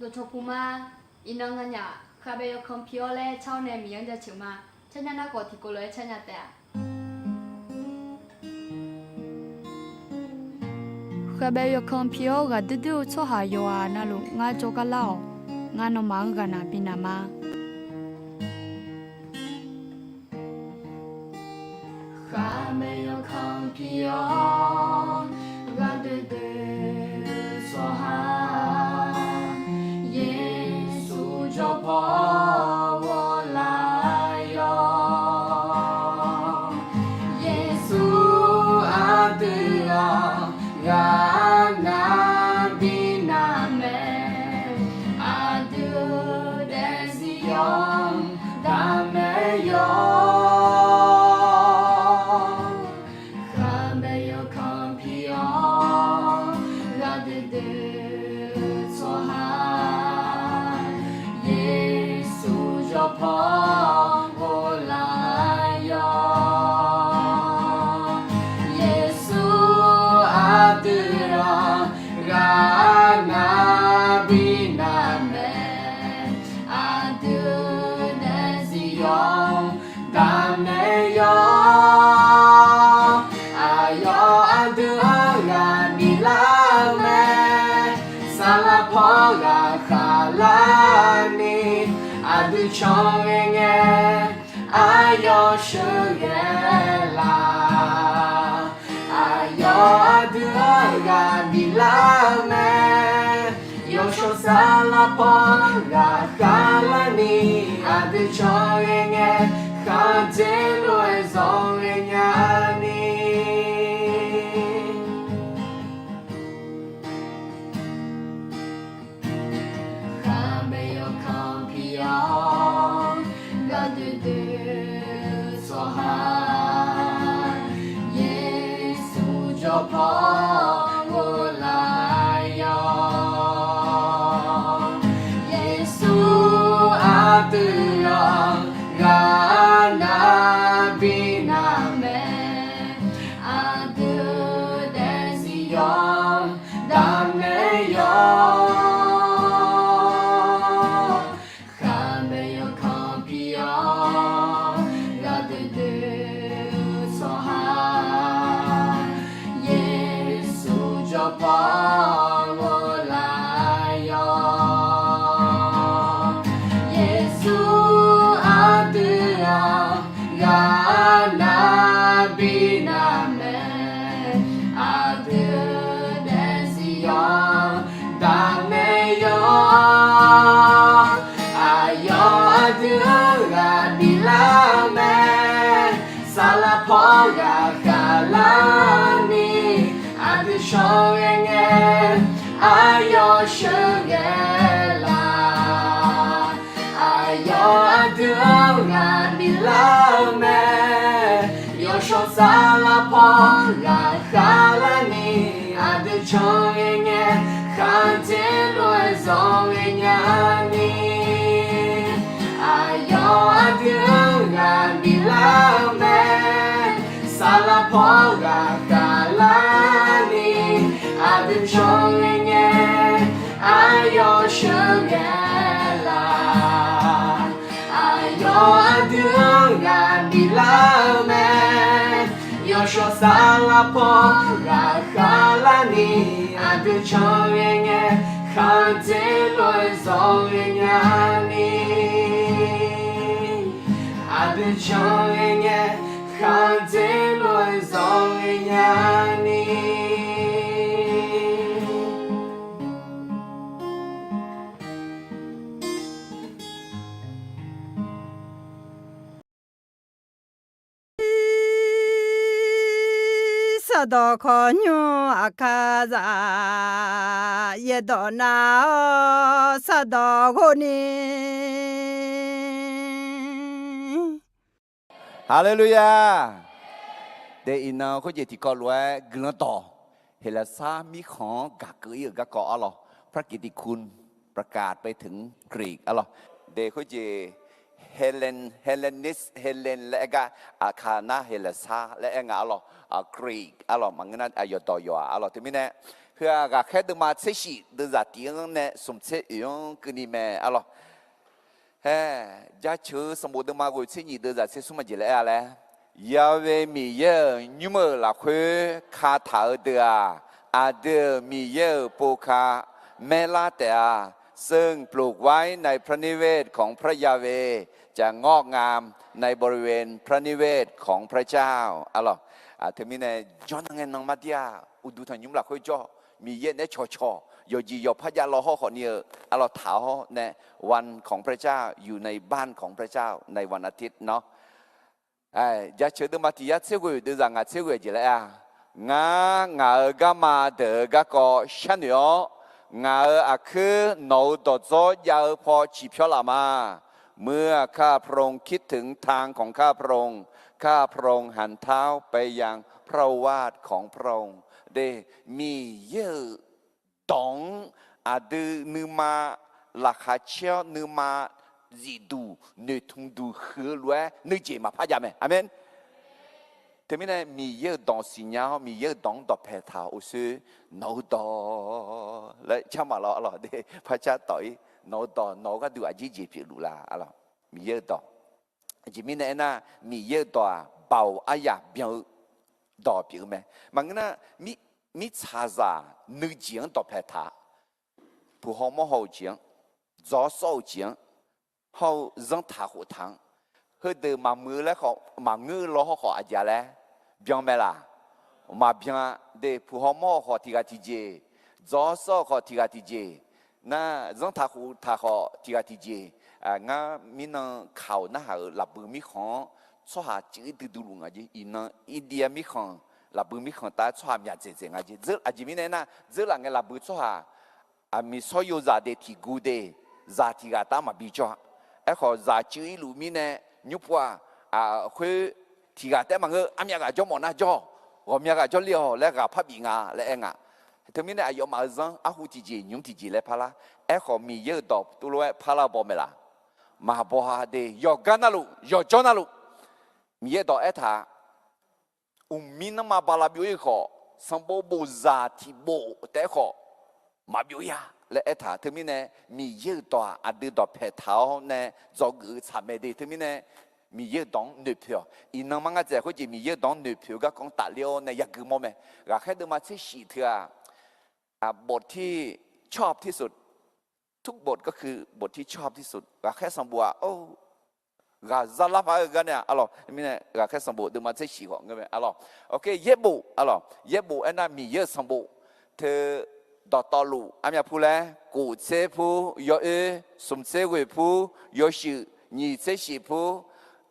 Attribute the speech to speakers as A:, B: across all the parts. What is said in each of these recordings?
A: ตัวชกุมาอินองกันเนี่ยข้าไปยกคอมพิวเลยเช่าในมีอันจะเชื่อมาฉันยังน่ากดที่กูเลยฉันยังแต่ข้าไปยกคอมพิวก็ดื้อๆชั่วหายว่าน่าลุงาโจกันเล่างานนมังกันนะปีนามาข้าไม่ยกคอมพิวก็ดื้อๆชั่วหาเยซูจะพอว่าลายเยซูอาดื้อกานาบินาเมอาดื้อเดซิยองดาเมยข้าไม่ยกคำพิยอกาดื้อชั่วหาเยซูจะพอว่าลายเยซูอาดื้อกานาบินาเมอาดื้อเดซิยองดาเมยายอาดื้อกานิลาเมซาลาพอกาคาลานีอาดื้อชองเงอายเชเกลาอายอาดื้อกานิลาเมโยโชซาลาพอกาคาลานีอาดื้อชองเงข้าเจลวยซองเงานีข้าไม่ยกคำพิยก็ดื้อๆชั่วหาเยซูจะพอว่าลายเยซูอาดื้อกานาบินาเมอาดื้อเดซิยองดาเมยข้าไม่ยกคำพิยก็ดื้อๆชั่วหาเยซูจะพอว่าลายเยซูอาดื้อกานาบินาเมอาดื้อเดซิยองดาเมยอายอาดื้อกานิลาเมซาลาพอกาคาลานีอาดื้อชองเงอายเชเกลาอายอาดื้อกานิลาเมโยโชซาลาพอกาคาลานีอาดื้อชองเงข้าเจลวยซองเงานีอายอาดื้อกานิลาเมซาลาพอกาคาลานีอาดื้อชองเงอายเชเกลาอายอาดื้อกานิลาเมโยโชซาลาพอกาคาลานีอาดื้อชองเงข้าเจลวยซองเงานีอาดื้อชองเงข้าเจลวยซองเงานี
B: สะดอกขอญูอาคาซาเยดอนาสะดอกโคนี
C: Hallelujah. Để ina có gì thì có loại gương tỏ, hay là sa mi khó gạt cưỡi ở gạt cỏ alo, พระกิตติคุณประกาศไปถึงกรีกalo. Để có gì Hellenis Hellen และก็อาคานาเฮเลซาและก็alo กรีกalo มันงั้นอายตอยอalo ที่มิเนี่ย เพื่อกะแค่เดินมาเสียสิเดินจากที่นั่นเนี่ยสมเสยงกันนี่แม่อะไรเฮ้ยาชื่อสมบูรณ์มากุยเสียนี่เดินจากเสียสมัยจีเลยอะไรยาเวมีเยอะยุ่งละคุยคาถาเดืออาเดือมีเยอะปูคาเมลาเตอาซึ่งปลูกไว้ในพระนิเวศของพระยาเวจะงอกงามในบริเวณพระนิเวศของพระเจ้าอะไรเทมินเนจอนังเงินนังมาเดียอุดุทันยุ่งละคุยจ่อมีเยอะเนี่ยชอโยจีโยพระยาลอหอเนี่ยเราถาวในวันของพระเจ้าอยู่ในบ้านของพระเจ้าในวันอาทิตย์เนาะจะเชื่อดมาที่ยัดเสียกุยดูrằngเสียกุยจีเลยงากามาเดกะก็ฉันเนาะงาคือโนดโจยาพอชีพลามาเมื่อข้าพระองค์คิดถึงทางของข้าพระองค์ข้าพระองค์หันเท้าไปยังพระวาทของพระองค์ได้มีเยอะตองอาดูนึมาลักขเชียวนึมาจีดูนึทุ่งดูหือล้วนนึเจมาพะยาเมอาเมนทีนี้มีเยอะตองสิญญามีเยอะตองต่อเพทาอุสืโนดอและช่างมาเราอะไรเดพระเจ้าต่อยโนดอนก็ดูอาจีจีพิรุลาอะไรมีเยอะต่อจีมินเนน่ะมีเยอะต่อเบาอายาเบียวต่อพิรุไหมมันก็น่ะมีชาซานึกเจียงต่อเพทาผู้หอมหอเจียงจ่อโซ่เจียงเขาจังท่าหัวทางเฮ้ยเดินมามือแล้วเขามาเงื้อล้อเขาอาจารย์แล้วเบียงไหมล่ะมาเบียงเดผู้หอมเขาที่กาที่เจจ่อโซ่เขาที่กาที่เจน่ะจังท่าหัวท่าเขาที่กาที่เจงั้นมีนั่งข่าวน่ะหาหลับมือมีของช่วยหาจืดดูลุงอ่ะจีอีนั่งอินเดียมีของหลับมือมีของตาช่วยมีอะไรเจ๋งอ่ะจีเจออาจจะมีเนี่ยนะเจอหลังเงหลับมือช่วยหามี所有在的提供的在提个大嘛比较ไอ้ขอจ่าจื้อลูมีเนี่ยยุบว่าคุยที่กาแต่มันก็อามีกาจอมอนะจอว่ามีกาจอเลี้ยวแล้วก็พับบิงาแล้วเองถึงมีเนี่ยอายุมาจังหูที่จียุงที่จีเลยพะละไอ้ขอมีเยอะดอกตัวเลยพะละบ่เมล่ะมาบ่ฮาเดยอกันนะลูยอจอนะลูมีเยอะดอกไอ้ท่ามีน้ำมาบาลาบิวอีกขอสัมบูบูซาที่โบแต่ขอมาบิวยาและไอ้ท่าถึงมีเนี่ยมีเยอะตัวอดีตดอกเพทาวเนี่ยจอกือสามเมดีถึงมีเนี่ยมีเยอะดองหนึ่งเพียวอีน้องมันก็จะเขาจะมีเยอะดองหนึ่งเพียวก็ของตัดเลี้ยวในยักษ์คือโมเมก็แค่เดินมาที่สี่เถื่อบทที่ชอบที่สุดทุกบทก็คือบทที่ชอบที่สุดก็แค่สมบูรณ์โอ้ก็จะรับอะไรกันเนี่ยอ๋อมีเนี่ยก็แค่สมบูรณ์เดินมาที่สี่ของกันไหมอ๋อโอเคเย็บบุอ๋อเย็บบุไอ้นั่นมีเยอะสมบูรณ์เธอดอตลูอามีพูดเลยกูเซพูยอสมเซวิพูยอชินี่เซชิพู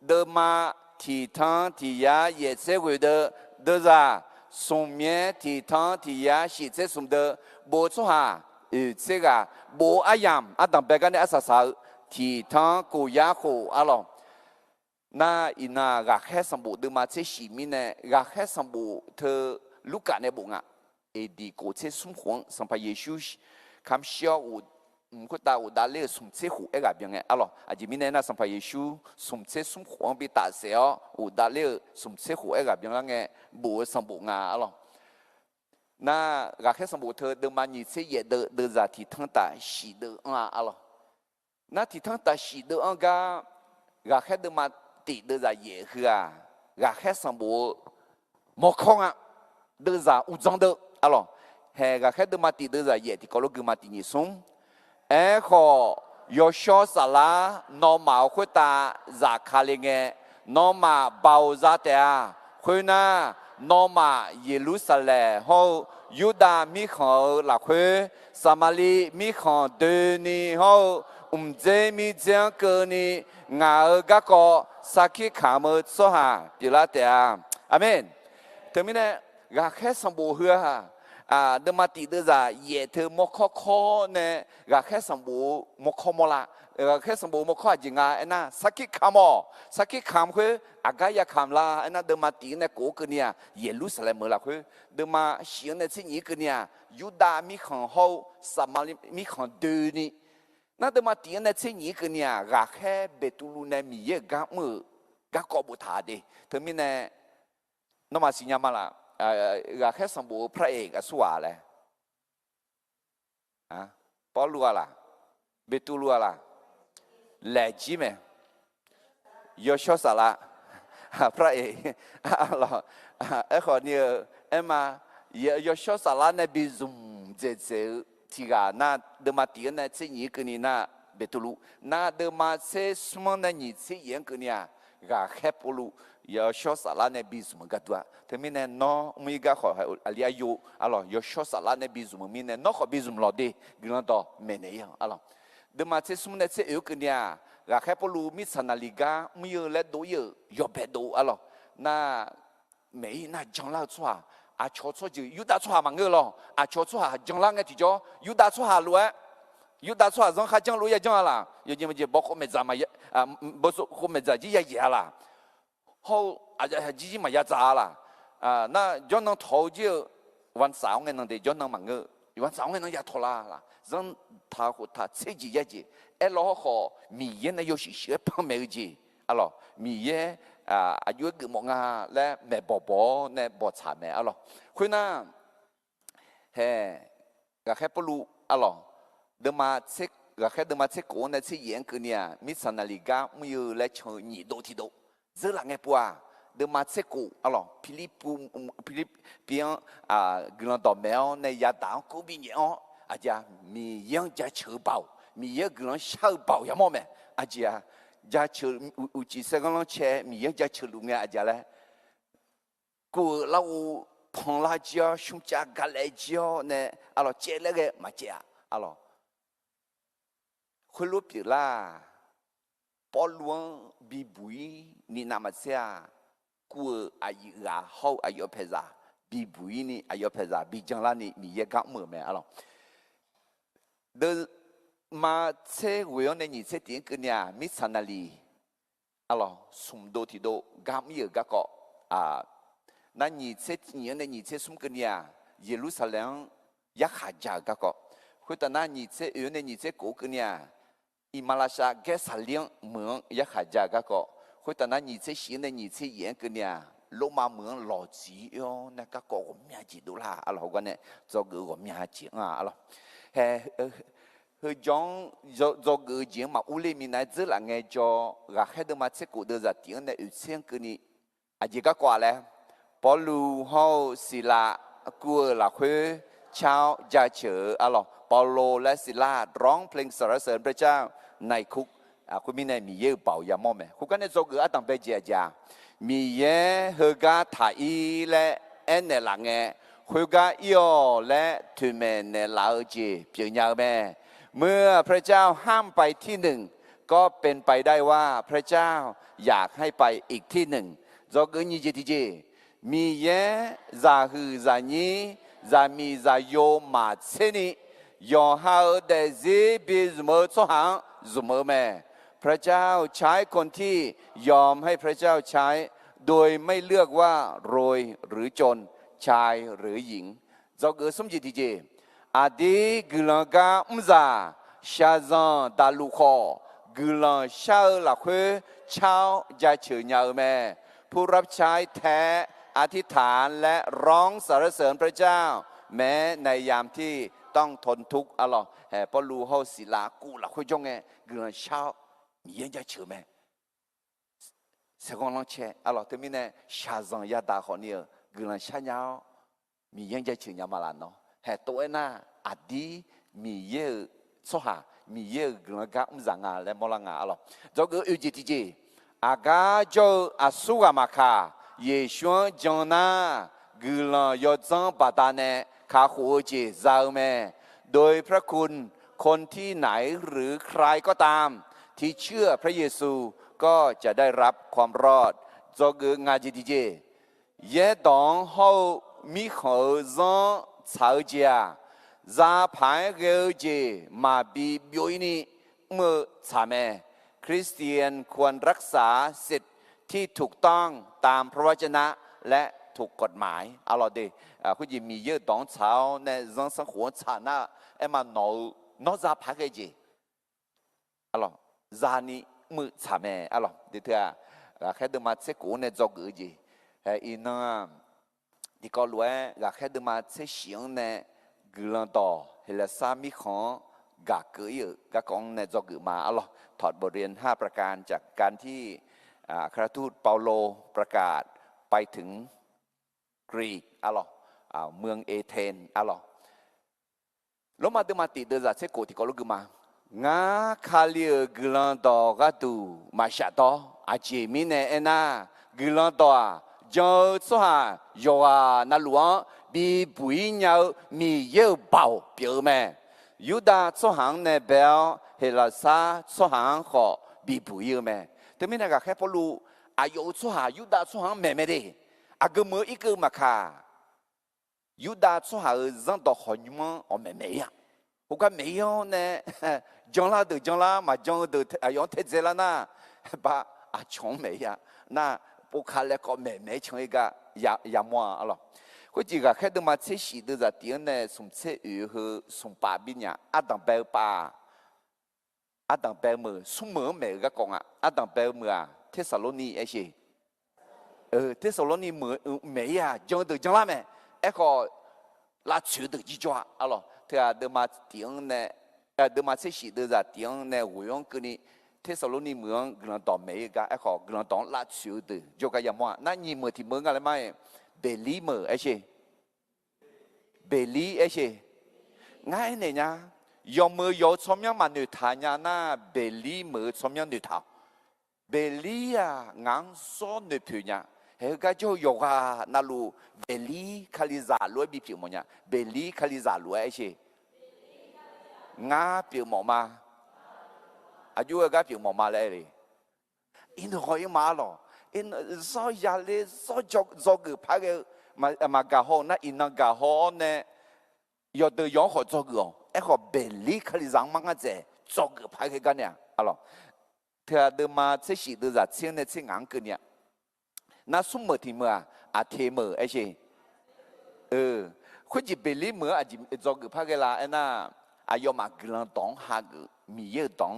C: เดินมาที่ทางที่ยาเยเซวิเดเดจ้าสมเมียที่ทางที่ยาชิเซสมเดบัวชัวเซกาบัวอายามดังเบกันเนี่ยอาศัยที่ทางกูยาคูอะไรน่าอินารักแค่สมบูรณ์เดินมาเซชิมิเนี่ยรักแค่สมบูรณ์เธอลูกกันเนี่ยบุงอ่ะเอดีโกเชสุมหวงสัมภเยซูคำเชื่ออุก็ตาอุดาเล่สุมเชหูเอ็กแบบยังไงอ๋ออาจจะมีเนี่ยนะสัมภเยซูสุมเชสุมหวงไปตัดเสียอุดาเล่สุมเชหูเอ็กแบบยังไงบัวสมบูรณ์อ่ะอ๋อน่ารักแค่สมบูรณ์เธอเดินมาหนีเสียเดินจากที่ทั้งตาสีเดินอ่ะอ๋อน่าที่ทั้งตาสีเดินอ่ะก็รักแค่เดินมาติเดินจากเย่คืออ่ะรักแค่สมบูรณ์มอกคงอ่ะเดินจากอุจังเดินalors hega khed mati de za yeti kologu mati ni sum echo yo sho sala no ma khota za khalinge no ma bau za ta khuna no ma jerusalem ho yuda mi kho la khwe samali mi kho de ni ho je mi jiang ke ni nga ga ko saki kham so ha pila ta amen termine ga khe sambu huaเดิมมาติเดินจากเย่เธอมกข้อเนี่ยก็แค่สมบูรณ์มกข้อมละแค่สมบูรณ์มกข้อจริงอ่ะไอ้น่ะสักกี่คำอ๋อสักกี่คำคืออากาศคำละไอ้น่ะเดิมมาติเนี่ยกูกันเนี่ยเยรูซาเล็มละคือเดิมมาเสียงเนี่ยที่นี่กันเนี่ยยูดาห์มีของเขาสมาลิมีของเดินนี่นั่นเดิมมาติเนี่ยที่นี่กันเนี่ยก็แค่เบตุลูเนี่ยมีเยอะกัมือกักบุตรเดเธอมีเนี่ยน้องมาสิญญามาละก็แค่สมบูรณ์พระเอกอสุวาเลย啊，保罗啦，别杜罗啦，来几没？要小啥啦？พระเอกเราไอ้คนนี้เอ็มา要小啥啦？那边种这ที่个那德玛蒂那这年个呢那别杜鲁，那德玛这什么那年这年个呢？个黑布鲁要小啥啦？那边什么个多？他们呢孬我们个好还阿里有，阿咯要小啥啦？那边什么面呢？孬好边什么老的，个那到没那样阿咯。德玛这什么那这有个呢？个แค่พอรู้มิสนาลิกาไม่เยอะและดูเยอะยอมไปดูอะไรน่าไม่น่าจังหวะชัวอาชอชัวจะยุดาชัวมันเงอหรออาชอชัวจังหวะไงที่จ่อยุดาชัวหลัวยุดาชัวจังข้าจังรู้ยังจังอะไรยังยังไม่จะบอกเขาไม่จำมาบอกเขาไม่จำจียังยังละเขาอาจจะจีจีมายังจ้าละน่าย้อนน้องทอเจ้าวันเสาร์ไงน้องเดี๋ยวย้อนน้องมันเงอวันเสาร์ไงน้องอยากทอละละจังท่าหัวท่าเสียจียังจีไอ้ล้อเขามีเย็นในยุคเชื่อพังไม่จีอะไรมีเย็นอายุเกิดมองาและแม่บ่ในบ่ชาแม่อะไรคุณน่ะเฮ้ก็แค่ปลูอะไรเดิมมาเช็คก็แค่เดิมมาเช็คกูในที่เย็นคือเนี่ยมิสนาลิกาไม่อยู่และเชยหนีโดที่โดเจอหลังไงปัวเดิมมาเช็คกูอะไรฟิลิปเปียงกลังต่อแมวในยาดาวกูบินเนี่ยอาจจะมียังจะเชื่อเบามีเยอะกลังเช่าเบาอย่างมั่วแม่อาจจะจะเชื่ออุจิเสกลังเช่มีเยอะจะเชื่อลุงเนี่ยอาจจะเลยกูเราพงลาเจ้าชุ่มจากกาเลเจ้าเนี่ยอะไรเจ้าเลยก็มาเจ้าอะไรคนรู้ปีละปอลวงบีบุยนี่นามาเสียกูอายุเขาอายุเพซ่าบีบุยนี่อายุเพซ่าบีจังละนี่มีเยอะกังมือแม่อะไรเดินมาเชื่อว่าในนี้เชื่อที่คือเนี่ยมิสนาลีอะไรสมโดที่โดกามีก็ก็นั่นนี้เชื่อที่ในนี้เชื่อสมคือเนี่ยเยรูซาเล็มยักษ์หาจาก็ก็คือแต่นั่นนี้เชื่อในนี้เชื่อกูคือเนี่ยอิมาลาชาแกสเลียงเมืองยักษ์หาจาก็ก็คือแต่นั่นนี้เชื่อสิ่งในนี้เชื่อเย็นคือเนี่ยโลมาเมืองหล่อจีอ๋อนั่นก็ก็ผมอยากจีดูละอะไรก็เนี่ยจะกูผมอยากจีอะไรเฮ้cho người diễn mà u lên mình nói rất là nghe cho gà hết đôi mắt sẽ cụ đưa ra tiếng này xem cái này gì các quả lẽ bỏ lù hậu xì là cua là khuê chào gia chở bỏ lô là xì làร้องเพลงสรรเสริญพระเจ้าในคุกคุณมีในมีเยอะเป่ายามอมไหมคุกกันในโจกือตั้งไปเจียจามีเยอะเฮกาถ่ายและเอ็นในหลังเงเฮกาอีโอและทุเมนในลาวจีเปียงยาวแม่เมื่อพระเจ้าห้ามไปที่หนึ่งก็เป็นไปได้ว่าพระเจ้าอยากให้ไปอีกที่หนึ่งจอกนี้จีทีจีมีเยซาฮือซานีซามีซาโยมาเซนียอฮาเดซีบิสเมอร์สหังสมอแม่พระเจ้าใช้คนที่ยอมให้พระเจ้าใช้โดยไม่เลือกว่ารวยหรือจนชายหรือหญิงจอกสมจีทีจีอาดีกลังกาอุซาชาซันดาลูคอกลังชาลาคุชาวจะเฉยยาวแม่ผู้รับใช้แท้อธิษฐานและร้องสรรเสริญพระเจ้าแม้ในยามที่ต้องทนทุกข์อะล่ะแห่ปลูเฮาศิลากูละคุยจงไงกลังชาวมียังจะเฉยแม่เสกองลังเชอะล่ะที่มีเนี่ยชาซันยาดาคนนี้กลังชาเนามียังจะเฉยยามาลานเนาะแห่ตัวน่ะอดีมีเยอะสหามีเยอะกลังกะอุ้มจังอาและมอลังอาล่ะจอกอุจิติจีอากาโจอาสุกามาคาเยชวนจงนากลังยอดจังปาตาเนขาหัวจีซาเมโดยพระคุณคนที่ไหนหรือใครก็ตามที่เชื่อพระเยซูก็จะได้รับความรอดจอกงาจิติจีเยดองเฮามีเขาจังชาวเจียซาพายเกลจีมาบีบิวนี่เมื่อสามีคริสเตียนควรรักษาสิทธิ์ที่ถูกต้องตามพระวจนะและถูกกฎหมายเอาล่ะดิคุณยิมีเยอะตองเช้าในเรื่องสังหัวชาหน้าเอ็มานอซาพายเกลจีเอาล่ะซานี่เมื่อสามีเอาล่ะเดี๋ยวเถอะแค่เดินมาเช็คกูในจอกจีอีน่าที่ก็รู้ว่าแค่เดินมาเช็คเสียงในกลังต่อ เฮลซามิของกาเกยกะกองในจอกือมาอ๋อถอดบทเรียน5ประการจากการที่คารทูตเปาโลประกาศไปถึงกรีกอ๋อเมืองเอเธนอ๋อลมาเดมาติเดจะเซโกติกอลุกมางาคาเลียกลันดอกาตูมาชาโตอาเจมิเนเอนากลันดอจอสหายอนาลวงบีบุยเนามีเยอะเบาเปียวแม่ยูดาสหางเนเบลเฮลาซาสหางขอบีบุยแม่แต่ไม่น่าแค่พอรู้อายุสหายูดาสหางแม่ไม่ได้อากมืออีกมาค่ะยูดาสหาจังดอกหอยมันอ๋อแม่ไม่呀我讲没有呢，将来的将来嘛，将的用太子了呢，把穷没呀，那不看那个妹穷一个也么了。我这个看到嘛，这时都在点呢，从这鱼和从八边呀，当白巴，当白么，从么没个讲啊，当白么啊，铁萨罗尼那些，铁萨罗尼么没呀，将的将来没，那个拉球的一抓啊咯。เธอเดินมาเตียงเนี่ยเดินมาเสียชีเดินจากเตียงเนี่ยหัวงกันนี่เทสโลนีเมืองกลังต่อไม่ก็ไอ้ขอกลังต่อลาดชิวดื้อโจกยามว่านั่นยี่เมืองที่เมืองอะไรไหมเบลลี่เมืองไอ้เช่เบลลี่ไอ้เช่ง่ายเนี่ยนะยอมมือยอชมยังมาหนึ่งทานยาหน้าเบลลี่เมืองชมยังหนึ่งทางเบลลี่อ่ะงานซ้อนหนึ่งผิวเนี่ยเฮ้ยก็จะยกนั่นลูเบลลี่คาลิซาลวยบีผิวมันเนี่ยเบลลี่คาลิซาลวยไอ้เช่งาเปียวหมอมาอายุก็เปียวหมอมาเลยอินหอยมาหรออินซอยาเลซอยจอกพาเกมากาฮอนะอินนักาฮอเนี่ยยอดยองขอจอกไอ้ขอเบลลี่คาลิซังมังอาเจจอกพาเกกันเนี่ยอ๋อเธอเดินมาเสียดจะเชียงเนี่ยเชียงอังกันเนี่ยน่าสมมติเมื่ออาเทเมื่อไอ้เช่คนจีเบลลี่เมื่ออาจจะจอกพาเกลาไอ้น่าอายุมากลังต้องหากมีเยอะต้อง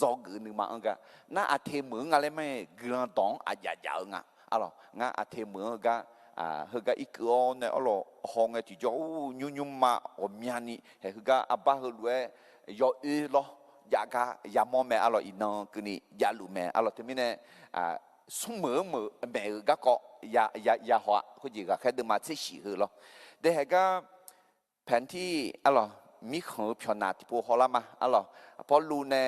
C: จอกหนึ่งมาอังกะน่าอาเทเมืองอะไรไม่กลังต้องอาจจะยาวง่ะอ๋องั้นอาเทเมืองก็เฮก็อีกอ๋อเนี่ยอ๋อห้องที่จะยุ่งมาอมยานี่เฮก็อาบ้าเฮด้วยยอหรอยากะยามอแม่อ๋ออีน้องคนนี้ยาลูแม่อ๋อที่มีเนี่ยสมมือแม่ก็ยาหัวคนจีก็แค่เดินมาเสียชีวิตหรอเดี๋ยวก็แผนที่อ๋อมีของพิจารณาที่พวกเขาละมาอ๋อพอรู้เนี่ย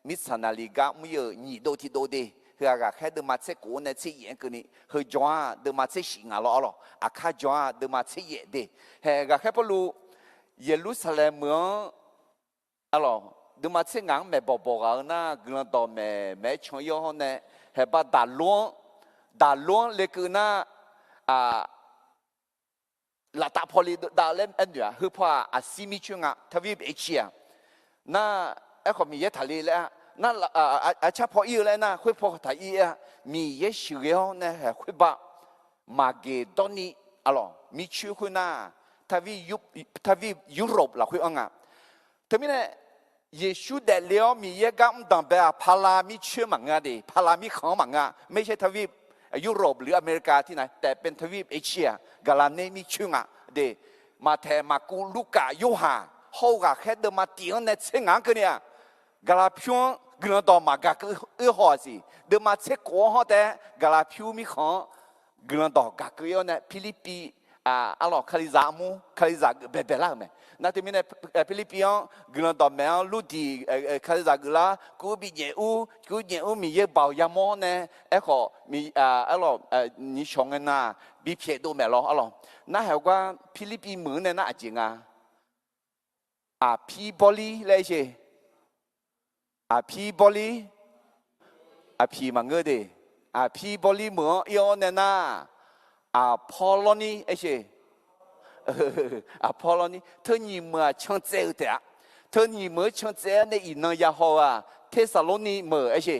C: มิสนาลิกาไม่เยอะหนีโดที่โดดีเฮือกแค่เดินมาเช็คกูเนี่ยเช็คยังกันนี่เฮือจ้าเดินมาเช็คสิงห์อ๋ออาคาจ้าเดินมาเช็คยังดีเฮือแค่พอรู้เยรูซาเล็มเมืองอ๋อเดินมาเช็คงานแม่บอกเอาหน้ากลังต่อแม่ชงยอเนี่ยเฮือบ้าด่าล้วนเลยคือหน้าลาตาพอลีดาเล่นอันเดียวคือพออาซิมิชุงะทวีปเอเชียน่าไอ้คนมีเยอะทะเลแล้วน่าอาชาพออีเลยนะคุยพอทะเลมีเยอะสิ่งเดียวเนี่ยคุยบ้ามาเกดอนีอ๋อมีชื่อคุณน่าทวีปยุโรปเราคุยอ่ะทีนี้เนี่ยเยซูเดลียวมีเยอะกันต่างแบบพารามีชื่อมังงะดิพารามีของมังงะไม่ใช่ทวีปยุโรปหรืออเมริกาที่ไหนแต่เป็นทวีปเอเชียกาลาเนมิชุงะเดมาแทมากูลูกาโยฮาเขาก็แค่เดินมาเตียงในเชิงอังกันเนี่ยกาลาพิวกลังต่อมากาคือหัวสิเดินมาเช็คกัวเขาแต่กาลาพิวมีของกลังต่อกาเกยเนี่ยฟิลิปปินส์อ๋อคาลิซาเบลาไหมนั่นที่มีในฟิลิปปินส์กลังต่อแม่ลูกดีคาลิซาลากูบิเยอูมีเยอะเบายามอเนี่ยไอ้ขอมีอ๋อนี่ชงเงินน่ะบีเพียดูแม่หรออ๋อนั่นเหรอว่าฟิลิปปินส์เหมือนเนี่ยน่าจริงพีบอลีเลยใช่พีบอลีพีมังเงอดีพีบอลีเหมือนอีออนเนี่ยน่ะพอลนี่ไอ้เช่พอลนี่เธอหนีเมื่อช่างเจ้าเถอะเธอหนีเมื่อช่างเจ้าในอินเนยาหัวเทสโลนีเมื่อไอ้เช่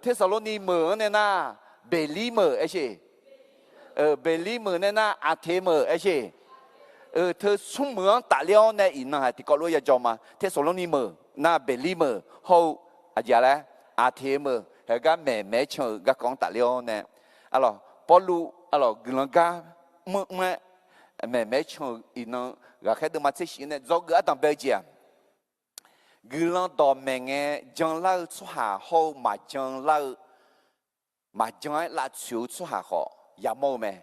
C: เทสโลนีเมื่อเนี่ยน่ะเบลลี่เมื่อไอ้เช่เบลลี่เมื่อเนี่ยน่ะอาเทเมื่อไอ้เช่เธอสุ่มเมืองตาเลี้ยวในอินนะที่ก็รู้อยากจอมาเทสโลนีเมื่อน่ะเบลลี่เมื่อเขาอะไรอาเทเมื่อเฮก็แม่เชื่อก็ของตาเลี้ยวเนี่ยอ๋อพอรู้อ๋อกลังกาเมื่อ mẹ chồng nó gà khai được mà chết xí này do gỡ tầm bây giờ gỡ lo đỏ mẹ nghe chẳng lâu số hà hậu chẳng lâu mà chẳng là chiếu số hà họอย่าโมแม่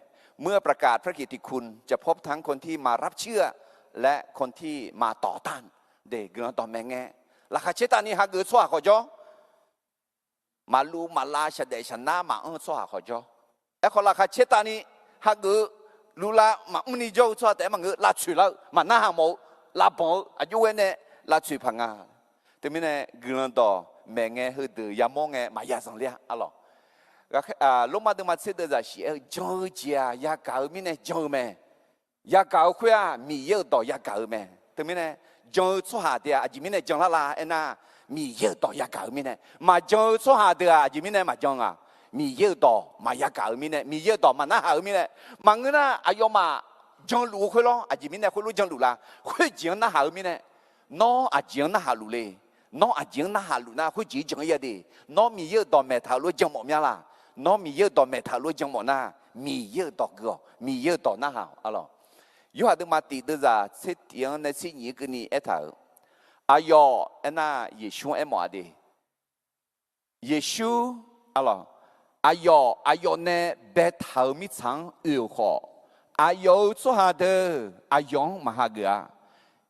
C: เมื่อประกาศพระกิตติคุณจะพบทั้งคนที่มารับเชื่อและคนที่มาต่อต้านเด็กเราต่อแม่แง่ราคาเชตานี่ฮักเกอร์สวาขอจ้อมาลูมาลาชเดชนะมาสวาขอจ้อแต่คนราคาเชตานี่ฮักเกอร์ลูลามานี่จ้อสวาแต่มันเกอร์ลาชุแล้วมาหน้าหาโมลาบออายุเวเนลาชุพังงาแต่ไม่แน่เกลือต่อแม่แง่คือดื้อยามองแง่มายาสังเลียอะหรอลงมาดูมาเสด็จจากเสียจอเจียยาเก่ามีเนี่ยจอแม่ยาเก่าคุยมีเยอะต่อยาเก่าแม่แต่ไม่เนี่ยจอสุหาเดียอาจจะมีเนี่ยจงละลาเอ็น่ามีเยอะต่อยาเก่ามีเนี่ยมาจอสุหาเดียอาจจะมีเนี่ยมาจงมีเยอะต่อมายาเก่ามีเนี่ยมีเยอะต่อมาหน้าหามีเนี่ยมาเงินอายุมาจงรู้คุยล้ออาจจะมีเนี่ยคุยรู้จงรู้ละคุยจงหน้าหามีเนี่ยน้ออาจจะหน้าหารู้เลยน้ออาจจะหน้าหารู้นะคุยจงเยอะดีน้อมีเยอะต่อแม่ท้ารู้จงหมดยังละน้องมีเยอะต่อแม่ทารุจังหมดนะมีเยอะต่อก็มีเยอะต่อนะฮะอะไรอยู่หาดูมาติดตัวจะเสียงในสิ่งนี้ก็นี่เอท่าอายอเอ็น่าเยซูเอ็มอะไรเยซูอะไรอายอเนี่ยเบทามิชังอุโคอายอสุฮาเดอายองมาฮาเกะ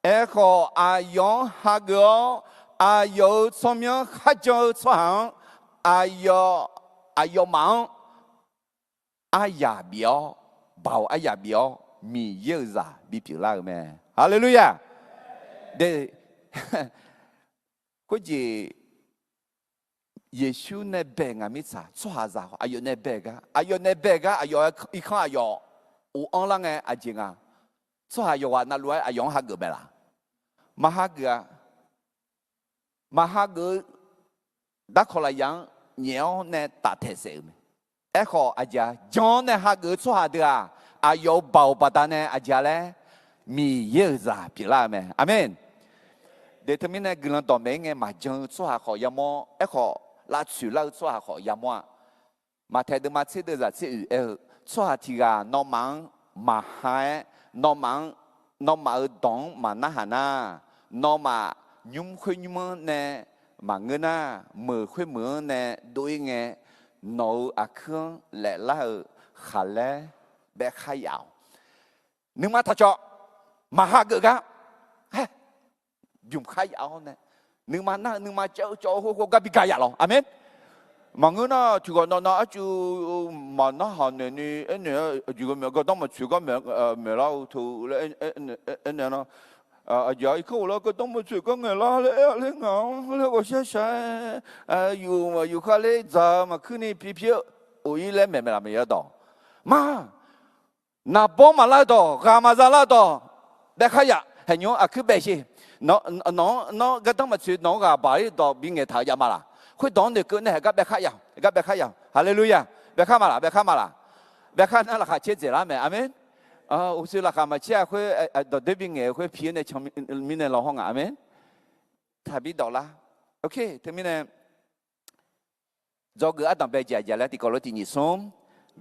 C: เอโคอายองฮาเกะอายอสมยังฮัจจ์สุฮังอายออายุมังอายาเบียวบ่าวอายาเบียวมีเยอะจ้ะมีผิวล่างแม่ฮาเลลูยาเด็ก็จีเยซูในเบงอามิสาสวาจ้ะอายุในเบกะอายุในเบกะอายุอีกข้างอายุอุอังลังเออาจิงอ่ะสวาอายุว่านั่นรู้อายุฮักเกอร์เบล่ะมาฮักเกอร์ดักคนละยังเหนียวในตัดเทเสมเอขออาจารย์จอนในฮักเกอร์ชัวเดียอายุเบาปะตาในอาจารย์เลยมีเยอะจ้ะพี่ละแม่อาเมนเดี๋ยวทำไมเนี่ยกลุ่มต่อเมงมาจงชัวขอยามอเอขอลาชุลาชัวขอยามอมาเทดมาเสด็จจากที่ชัวที่กาน้องมังมาหายน้องมาดองมาหน้าหน้าน้องมายุ่งคุยยุ่งเนี่ยmà người na mở khuyên mở nè đôi nghe nấu khương lẽ là khá lẽ bé khai ảo nhưng mà thật cho mà ha gỡ gá dùng khai ảo nè nhưng mà cho hô gá bị khai ảo amen mà người na chú gọi nó chú mà nó hòn này chú gọi mẹ đó mà chú gọi mẹ lao thu anh nó giờ cô lo cái tông một chuyện có người lo lấy ngáo lấy cái xeอยู่ข้าเลยจะมาคืนนี้พี่อุ้ยเลยไม่làm gì đó mà na bom mà lại đó gà mà ra lại đó bé khai ya hình như cứ bé gì nó cái tông một chuyện nó gà bảy đó bị người tháo ra mà là khối đó được cái này cái bé khai ya hallelujah bé khai mà là bé khai nó là khai chết gì lắm mẹ amen我说那干嘛去会到这边也会偏的，前面的老行啊，没？他比到啦 ，OK， 他们呢，做个阿当白家家来，第个罗第二松，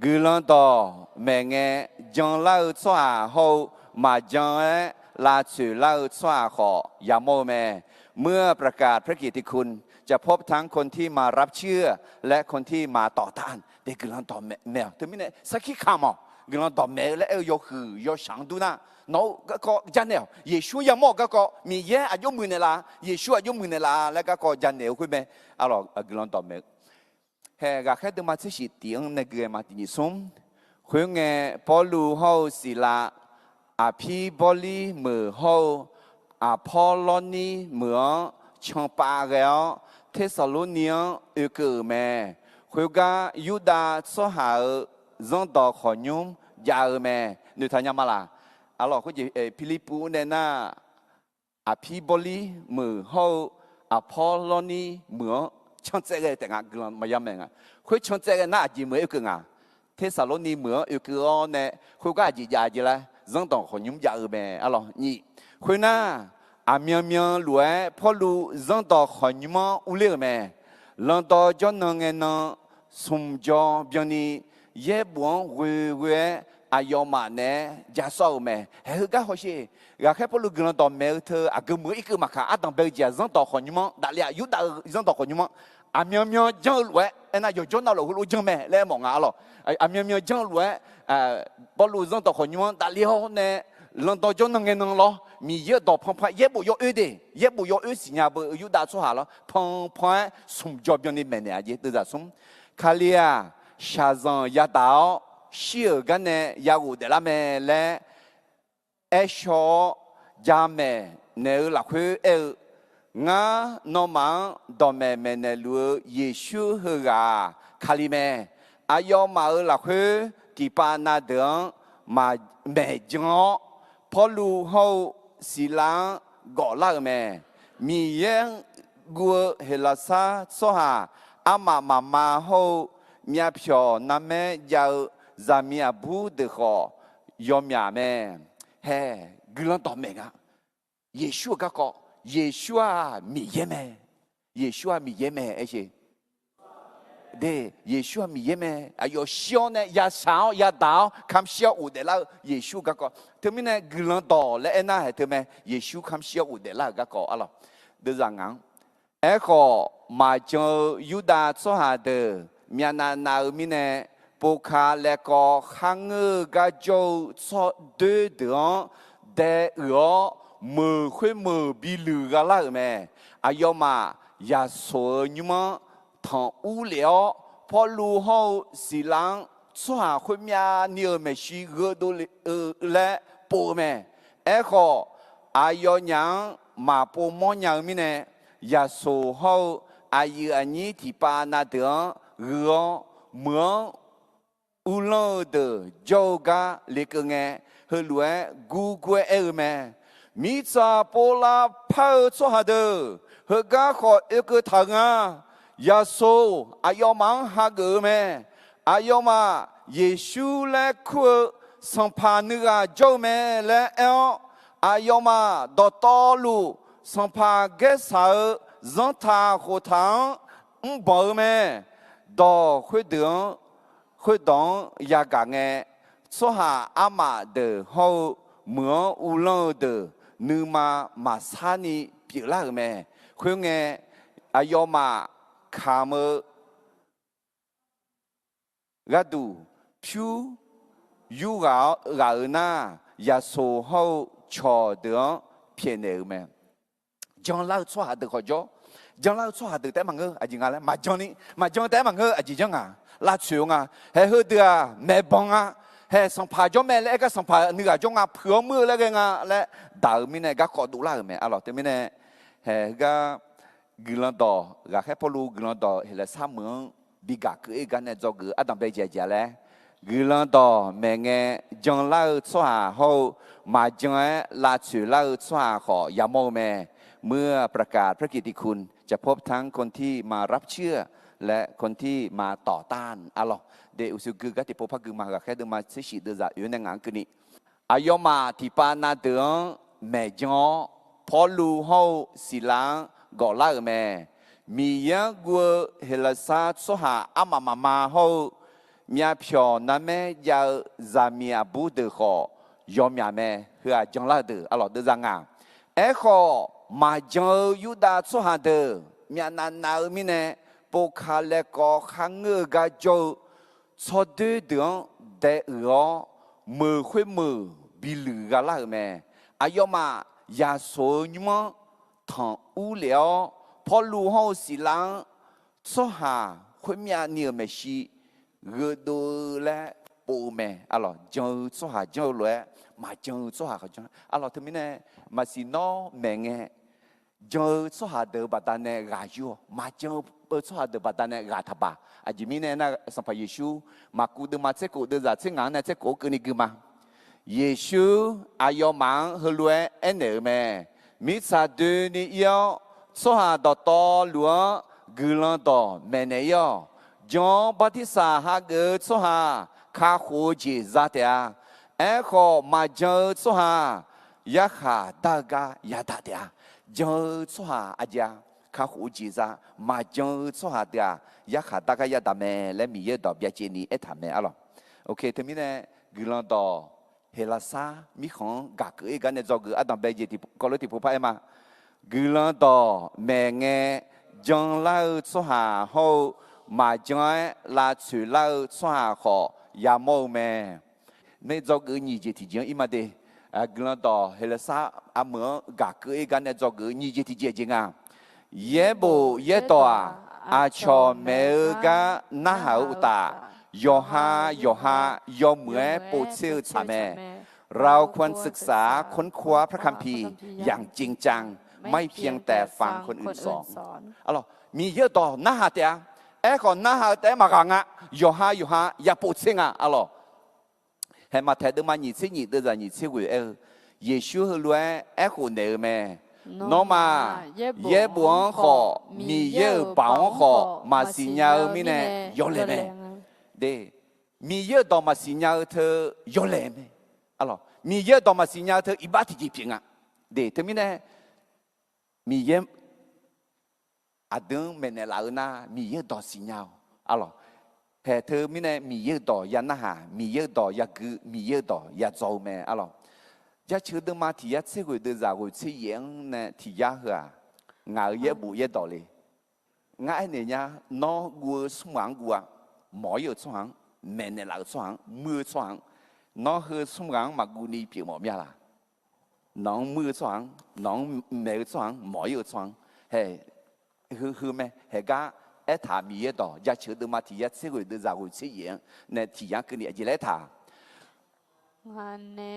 C: 个人到明年将来做好，嘛将来拉出来做好，อย่าโมแม่เมื่อประกาศพระกิตติคุณจะพบทั้งคนที่มารับเชื่อและคนที่มาต่อต้านเด็กกำลังต่อแมวแต่ไม่เนี่ยสักขี้ขามกำลังต่อแม่และยกคือยกสังดูนะน้องก็จันเนี่ยเยซูยังมอกก็มีเยอะอายุมือเนี่ยละเยซูอายุมือเนี่ยละแล้วก็จันเนี่ยคุยไหมอ๋อกำลังต่อแม่เฮ้ก็แค่ดูมาที่สิเตียงในเกมมาที่นี่ส้มคุยไงพอลูเฮาศิลาพีบอลีมือเฮาพอลอนีเหมือนช่างปาแล้วเทสโลเนียเกิดแม่คุยกับยูดาสหาrằng đó khó nhung già mẹ người ta nhắm là alors cái gì Philippu này na Apiboli mở hậu Apolloni mở trong cái tiếng Anh cái mà nhắm à cái trong cái na gì mở cái à Thessaloni mở cái này cái gì già gì là rằng đó khó nhung già mẹ alors nhị cái na miên lúa Paulu rằng đó khó nhung u lê mẹ lần đó cho nó nghe nó sum cho bien ni ye bon we อายอมาเนยาสาวแม่เฮ้ยก็เขาเชื่อแค่พอลูกเราต่อเมลเธออากูมืออีกมาค่ะอาต้องไปเจอจังต่อคนนี้มั้งดาเลียยุดาจังต่อคนนี้มั้งอามีมีจังรวยเอ็น่าอยู่จังน่าเรารู้จังแม่แล้วมองอ่ะหรออามีจังรวยพอลูกจังต่อคนนี้มั้งดาเลียเนี่ยหลังต่อจังนั่งเงินหรอมีเยอะต่อพังพังเย็บบุยเอเดเย็บบุยเอสิญญาบุยุดาสุหาหรอพังพังสุ่มจอบยังนี่แม่เนี่ยอาจจะตัวสุ่มคาเลียชาซันยาดาวชีร์กันเนี่ยยาวูเดลาเมเลเอชอยาเมเนอลักคืองานอมันดอมเมเนลูเยชูเฮกาคาลิเมอายอมาลักคือที่ปานาเดงมาเมจงพอลูเฮาสิลังกอลาเมมีเยงกัวเฮลาซาโซฮาอามาเฮามีเพียวน้ำเมยาจามีอาบูเดขอยอมยาเมเฮ้กลันต่อเมงะเยชูก็ก็เยชูมีเยเมเยชูมีเยเมเอเชเดเยชูมีเยเมอายุเชียวเนี่ยยาสาวยาดาวคำเชียวอุเดล่าเยชูก็ก็เธอไม่เนี่ยกลันต่อและเอ็น่าเธอไม่เยชูคำเชียวอุเดล่าก็ก็อะไรเดี๋ยวจังงั้นเอ้ก็มาเจอยูดาโซฮาเดมีนามิเนปกาเลก็ขังกะโจสอดเดือดเดอมือคุยมือบิลือกะละแม่อายมายาสวยมั้งทางอูเหลียวพอลูเฮาสิลังสวาคุยมีเนื้อไม่ชีเกดูและปูแม่เอ้ก็อายยังมาปูมอนยังมิเนยาสวยเฮาอายุอันนี้ที่ปานาเดือเมืองอุลเดโจกาเล็กเงยเฮลัวกูกวยเอเมมิซาโปลาพาสวาเดเฮกาขอเอกทางายาโซอายมังฮาเกเมอายมาเยซูและคุสัมพันธ์กับเจ้าแม่และเอลอายมาดอตอลูสัมพันธ์กับสาวจันทาโคทังบ่แม่ดอคุยเดือคุยดองยากางเงสหาอามาเดเฮาเมืองอุลเดนึมาสานีเปียลาแม่คุยเงอายมาคามกาดูผิวยูกาหน้ายาโซเฮาชอเดือเพียนเอแม่จังเล่าสวาเดขอจ่อจังเล่าสวาเดแต่มังเออจริงอะไรมาจังนี่มาจังแต่มังเออจริงจังอ่ะลาชิวงาเฮ้ยเดือแม่บังอ่ะเฮ้ยสัมภาระแม่เล็กก็สัมภาระเนื้อจงอ่ะเผื่อมือเล็กงาและดาวมิเนี่ยก็ขอดูแลแม่อะไรแต่มิเนี่ยเฮ้ยก็กินต่อก็แค่พอรู้กินต่อเฮ้ยสามเมืองบิกาคืออีกกันเนี่ยจอกอาดัมไปเจเล่กินต่อแม่เงี้ยจังเล่าสวาเขามาจังลาชิวเล่าสวาขอยามโมแม่เมื่อประกาศพระกิตติคุณจะพบทั้งคนที่มารับเชื่อและคนที่มาต่อต้านอะไรเดี๋ยวสุกก็ที่พบพักมาแค่เดินมาเสียเดือดอยู่ในงานกันนี้อายมาที่ปานาเดืองแม่จอพอลูเฮาสิลังก่อล่าแม่มียังกัวเฮลซาสหาอามาเฮามีเพียวนั่นแม่ยาจามีอาบูเดขอยอมยาแม่เฮือจังลาเดอะไรเดือดงานขอมาเจอยูดาสหาเดมีนามิเนปกาเลก็ขังกะโจสอดเดือเดมือคุยมือบิลือกะละแม่อายมายาโซยมทางอูเหลียวพอลูเฮาสิลังสหาคุยมีเนื้อเมชีเกดูและปูแม่อะไรเจอสหาเจอเลยมาเจอสหาเขาเจออะไรทำไมเนี่ยมาสิน้อแม่เงี้ยเจอสหาเดบัดเนี่ยกาจูมาเจอสหาเดบัดเนี่ยกาทับะอาจิมิเนี่ยนะสัมภาเยซูมากูเดมาเซกูเดจะเซงานเนี่ยเซกูกันนี่กูมาเยซูอายมังฮลัวเอ็นเอเมมิซาดูนี่ยอสหาดอตอหลวงกุลันดอเมเนยอจอมบัติสาหาเกสหาคาโคจิซาเตียขอมาเจอสหายาขาดากายาดาเตียเจอสหาอาจารย์ข้าหูจีจ้ามาเจอสหาเดียยาขาดากายาดาเมและมีเยอะดอกเบี้ยเจนี่ทำเมอะไรโอเคทีนี้เนี่ย cứ lo đỏ hệ là xa mi không gà cưỡi cái này do cứ ăn bè gì thì có lẽ thì phụ phải mà cứ lo đỏ mẹ nghe trong lao số hà hậu mà trong là chủ lao số hà họ ya mâu mẹ mấy do cứ nhị gì thì chỉ im mà đi cứ lo đỏ hệ là xa ăn mỡ gà cưỡi cái này do cứ nhị gì thì chỉ à ye bộ ye đỏ cho mẹ ga na hậu ta yo ha yo mẹ bộ siêu cha mẹ เราควรศึกษาค้นคว้าพระคัมภีร์อย่างจริงจังไม่เพียงแต่ฟังคนอื่นสอนอะไรมีเยอะต่อหน้าแต่ก่อนหน้าแต่มากังอ่ะอยู่ฮะอย่าปวดเสียงอ่ะอะไรให้มาแทนด้วยมาหนีเสียหนีด้วยจะหนีเสียหุ่ยเยซูให้รู้คนเดิมน้องมาเย่บัวขอมีเยอะปังขอมาสิญญามีเนี่ยยอเลยไหมเดมีเยอะต่อมาสิญญาเธอยอเลยไหมอะไรมีเยอะต่อมาสิญญาเธออิบาติจีเพียงอ่ะเดี๋ยวเธอมีเนี่ยมีเยอะอาดึงเมเนลาอุนามีเยอะต่อสิญญาอะไรแต่เธอมีเนี่ยมีเยอะต่อยานาหามีเยอะต่อยากือมีเยอะต่อยาโจเมอะไรยาเชื่อดึงมาที่ยาเชื่อกุยดึงจากกุยเชื่อยังเนี่ยที่ยาเหรองาเยอะบุเยอะต่อเลยงาเนี่ยน้องกูสมองกูอ่ะหมอเยอะสมองเมเนลาสมองมือสมองnó hơi sung gắng mà gu ni biểu mỏ mía là nó mưa xoáng nó mẹ xoáng mỏi ở xoáng hè hư mẹ hè ga ế thả mía đỏ giá chữ từ mà thì giá sẽ gửi từ ra gửi sẽ hiện nè thì giá cứ địa chỉ lấy thả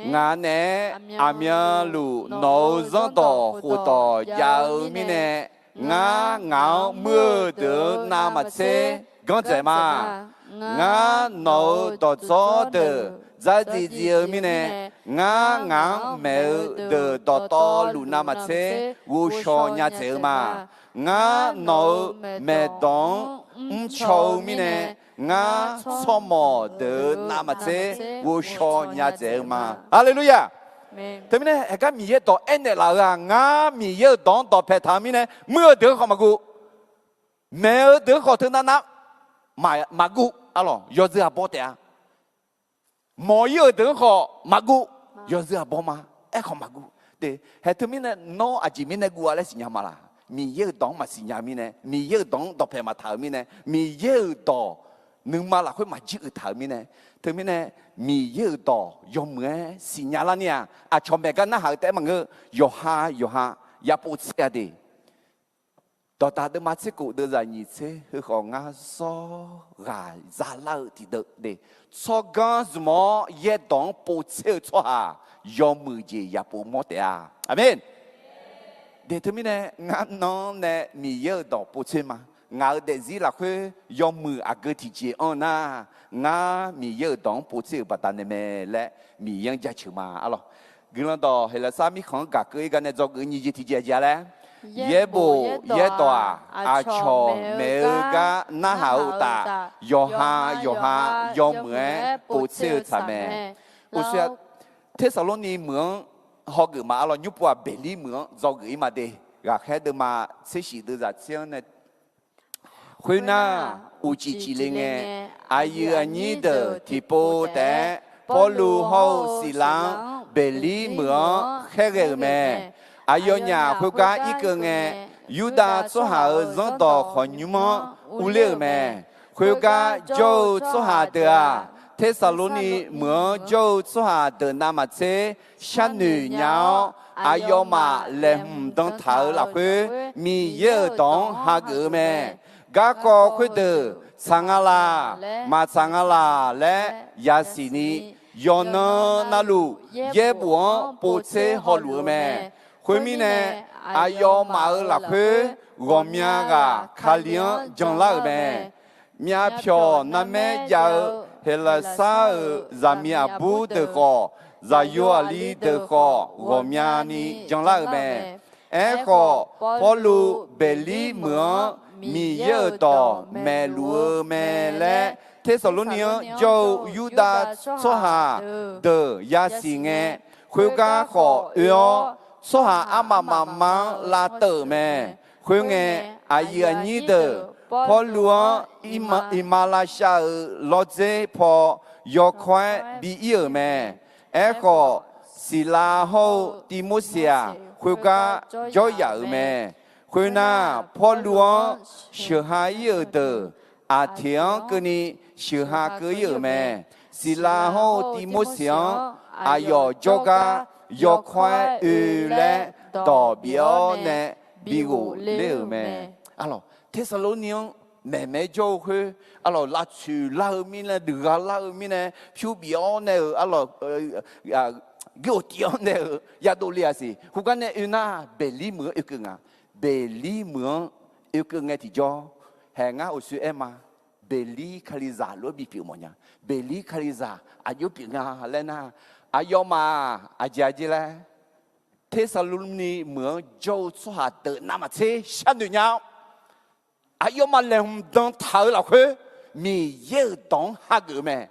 C: ngà nè amia lù nấu gió đỏ hồ đỏ giàu mi nè ngà ngáo mưa từ nam mà xe con trẻ mà ngà nấu đỏ gió từ giá gì gì mi nè ngà mẹ từ đỏ to lù nam mà xe vô cho nhà trẻ mà ngà nấu mẹ đón châu mi nè ngà cho mò từ nam mà xe vô cho nhà trẻ mà Hallelujah thế mi nè cái mi đó anh này là ngà mi đón đỏ phải tham mi nè mưa được không mà gu mẹ được không thứ nào mà gu alo giờ giờ bỏ tiền mỗi giờ được họ mà gu giờ giờ bỏ mà không mà gu để hệ thứ mi nè nó à chỉ mi nè gu là gì nhá mà là mi giờ đón mà gì nhá mi nè mi giờ đón đọc phải mà thảo mi nè mi giờ đón nhưng mà là khối mà chữ thảo mi nè thứ mi nè mi giờ đón dùng cái gì nhá là nè à cho mẹ cái nó họcแต่mà ngơ yo ha ya bút xe đi đó ta được mà sẽ cụ đưa ra như thế hư khó ngã so gà ra lâu thì được để so gà gì mà ye đón bố xe cho hà do mười gì ya bố mót à amen để thứ này ngã nó nè mi ye đón bố xe mà ngã để gì là khuê do mười à cái thì chỉ on à ngã mi ye đón bố xe bắt ta nè lẽ mi yang giá chữ mà alo cái lần đó hay là sao mi không cả cái này do cái như gì thì chỉ lẽ ye bộ ye tòa à cho mẹ ga na hậu ta yo ha yo mẹ bộ siêu cha mẹ bộ siêu thế sao lúc này mượn họ gửi mà alo nhúc qua bể lý mượn do gửi mà đi gà khai được mà sẽ chỉ được ra chiang này khuyên na u chỉ lên nghe ai yêu anh nhớ được thì bộ té bộ lu hậu xì lăng bể lý mượn khai gửi mẹ ai nhà khối cá ít cơ nghe Yuda số hà dân tộc khỏi nhú mò u liêu mẹ khối cá châu số hà từ Thessaloni mưa châu số hà từ Nam Á san nữ nhau ai mà lem đông thảo là khối mi yơ đông hà gỡ mẹ gã có khối từ sangala mà sangala lẽ yasini yona nalu ye buông bố chế họ lúa mẹ khối mi nè ai mà là khối gồm nhà gà khá liang trong lá mẹ nhà phiêu nam mẹ giàu hay là sa za mía bu de kho za yo ali de kho gồm nhà ni trong lá mẹ kho polu beli mưa mi yơ tỏ mẹ lúa mẹ lẽ thế sao lúc này châu Yuda số hà de yasi nghe khối cá kho yo số hà ama mama la tử mẹ khuyên nghe ai yêu nhí tử 破罗伊马拉夏尔罗泽破约块比伊尔咩？埃个希拉后蒂莫西亚回家就要咩？回那破罗小孩有的阿天跟你小孩个有咩？希拉后蒂莫西亚阿要就个约块来代表呢？比如了咩？啊咯。帖撒罗尼迦妹妹教会，阿罗拉出拉尔米呢，德拉拉尔米呢，표비呢，阿罗给丢呢，亚多利亚是，胡干呢，有那贝利姆有个啊，贝利姆有个爱提交，还俺我说嘛，贝利卡利扎罗比表么呀？贝利卡利扎阿有表啊，来那阿要嘛阿姐姐嘞，帖撒罗尼姆就说下的那么车相对nhau。阿要嘛两当头了去，米一当下个咩？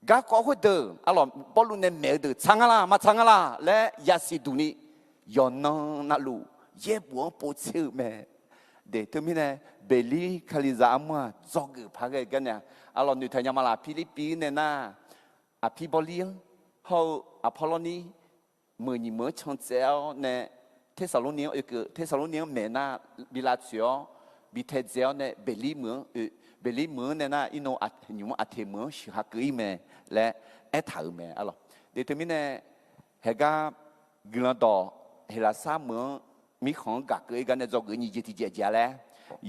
C: 噶搞会得，阿罗不论呢没得，长啦嘛长啦，来也是独立，要能那路也不错咩？对，对面呢，贝利卡利扎嘛，做个拍个กันเนี่ย阿罗女太阳嘛啦，菲律宾呢那，阿皮波利后阿波罗尼，มือช่างเจ้าเนี่ยเทสโลนีอีกเทสโลนีเมน่าบิลาเซียบิเทเจ้าเนี่ยเบลีเมืองเนี่ยนะอินโนอัตยุมอัตเทเมืองชิฮากุยเมและเอถาเมอะหรอเดี๋ยวนี้เนี่ยเฮกากลันต่อเฮลาซาเมืองมีของกักเกยกันเนี่ยจอกเกยนี่จิตเจเจแล้ว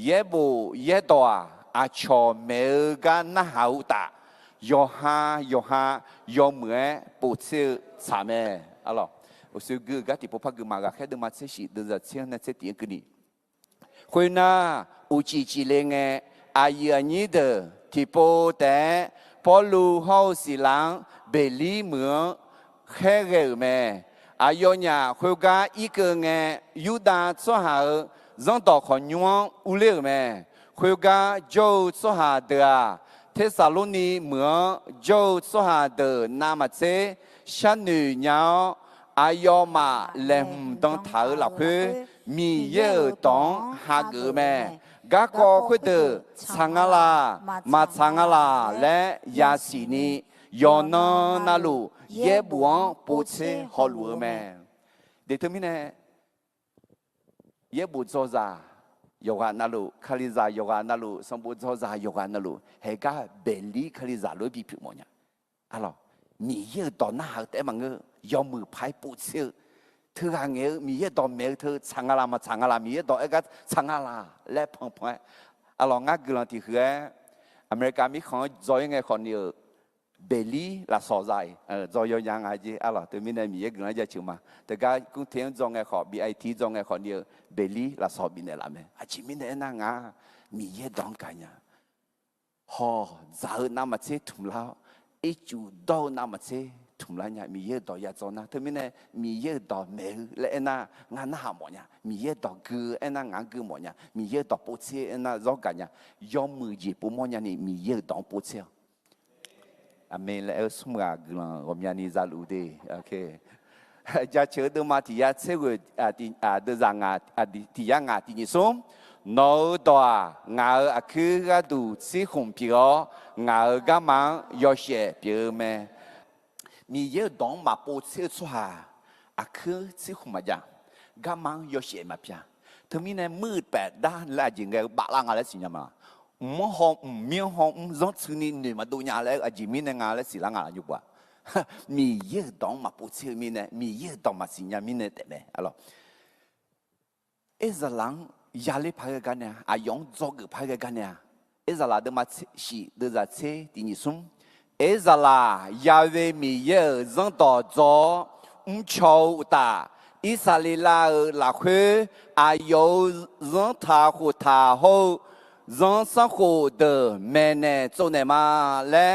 C: เย่โบเย่ตัวอาชอเมกันน่าหาวตายอฮายอเหมือปูเชื่อสามเมอะหรอ我说哥，家己不怕哥嘛个，开的嘛这是都是这那这点个呢。会那有几年个阿姨你的提波的，保路好是人贝里门开个咩？阿有呢会家一个个有单做下，让到看用有了咩？会家就做下的啊，帖撒罗尼门就做下的那么这小女鸟。阿要嘛，连当头老去，米也当下个咩？个个会得长啊啦，嘛长啊啦，来也是呢，要能那路也不往不吃好路咩？对头面呢，也不做啥，有个那路，卡里扎有个那路，上不做啥有个那路，还个本地卡里扎路比平么样？阿咯。米也到那好แต่มันก็ยอมมือพายปูเชื่อเธอหางเงี้ยมีเยต่อเมลเธอช่างอะไรมาช่างอะไรมีเยต่อไอ้ก็ช่างอะไรและพงๆอะลองงักกันที่คืออเมริกามีของจอยไงคนเดียวเบลลี่ละสอใจจอยยังไงจีอะลอตัวมีในมีเยกันจะชิวมาแต่ก็กุ้งเทียนจงไงขอบีไอทีจงไงคนเดียวเบลลี่ละสอบินในละเมอาชิมินในนั่งอ่ะมีเยดองกันเนี่ยฮอจะน้ำมาเช็ดถุงแล้ว一主到那么些，从来呀，米也到也做那，他们呢，米也到没来那，俺那哈么呀，米也到哥，俺那俺哥么呀，米也到不切，那绕干呀，要么也不么呀，你米也到不切。阿妹来什么个啦？我们家你在路的 ，OK。จะเชื่อตัวมาที่ยาเชื่อเดือดงาที่ยางาที่นิสมโน้ตัวงาคือกระดูสิขมเปียวงากำมังยอเสียเปียวแม่มีเยอะดองมาปูเชื่อชัวคือสิขมมาจังกำมังยอเสียมาเปียถึงมีในมืดแปดด้านและจิงเกบาลังอะไรสิยามามั่วหอมเมียหอมร้อนชื่อนี่หนึ่งมาดูยาแล้วจิมีในงาแล้วสิลังอะไรอยู่บ่มีเยอะดองมาปูเชื่อมีเนี่ยมีเยอะดองมาสิญญามีเนี่ยแต่เนี่ยอะไรเอซาลังยาเล่พายกันเนี่ยอายองจอกพายกันเนี่ยเอซาลาเดมาชีเดจะเชตินิสุมเอซาลายาเวมีเยอะจังต่อจอชาวตาอิสราเอลลาคุอายอจังทาหูทาหูจังสังหูเดแม่เนี่ยโจเนี่ยมาและ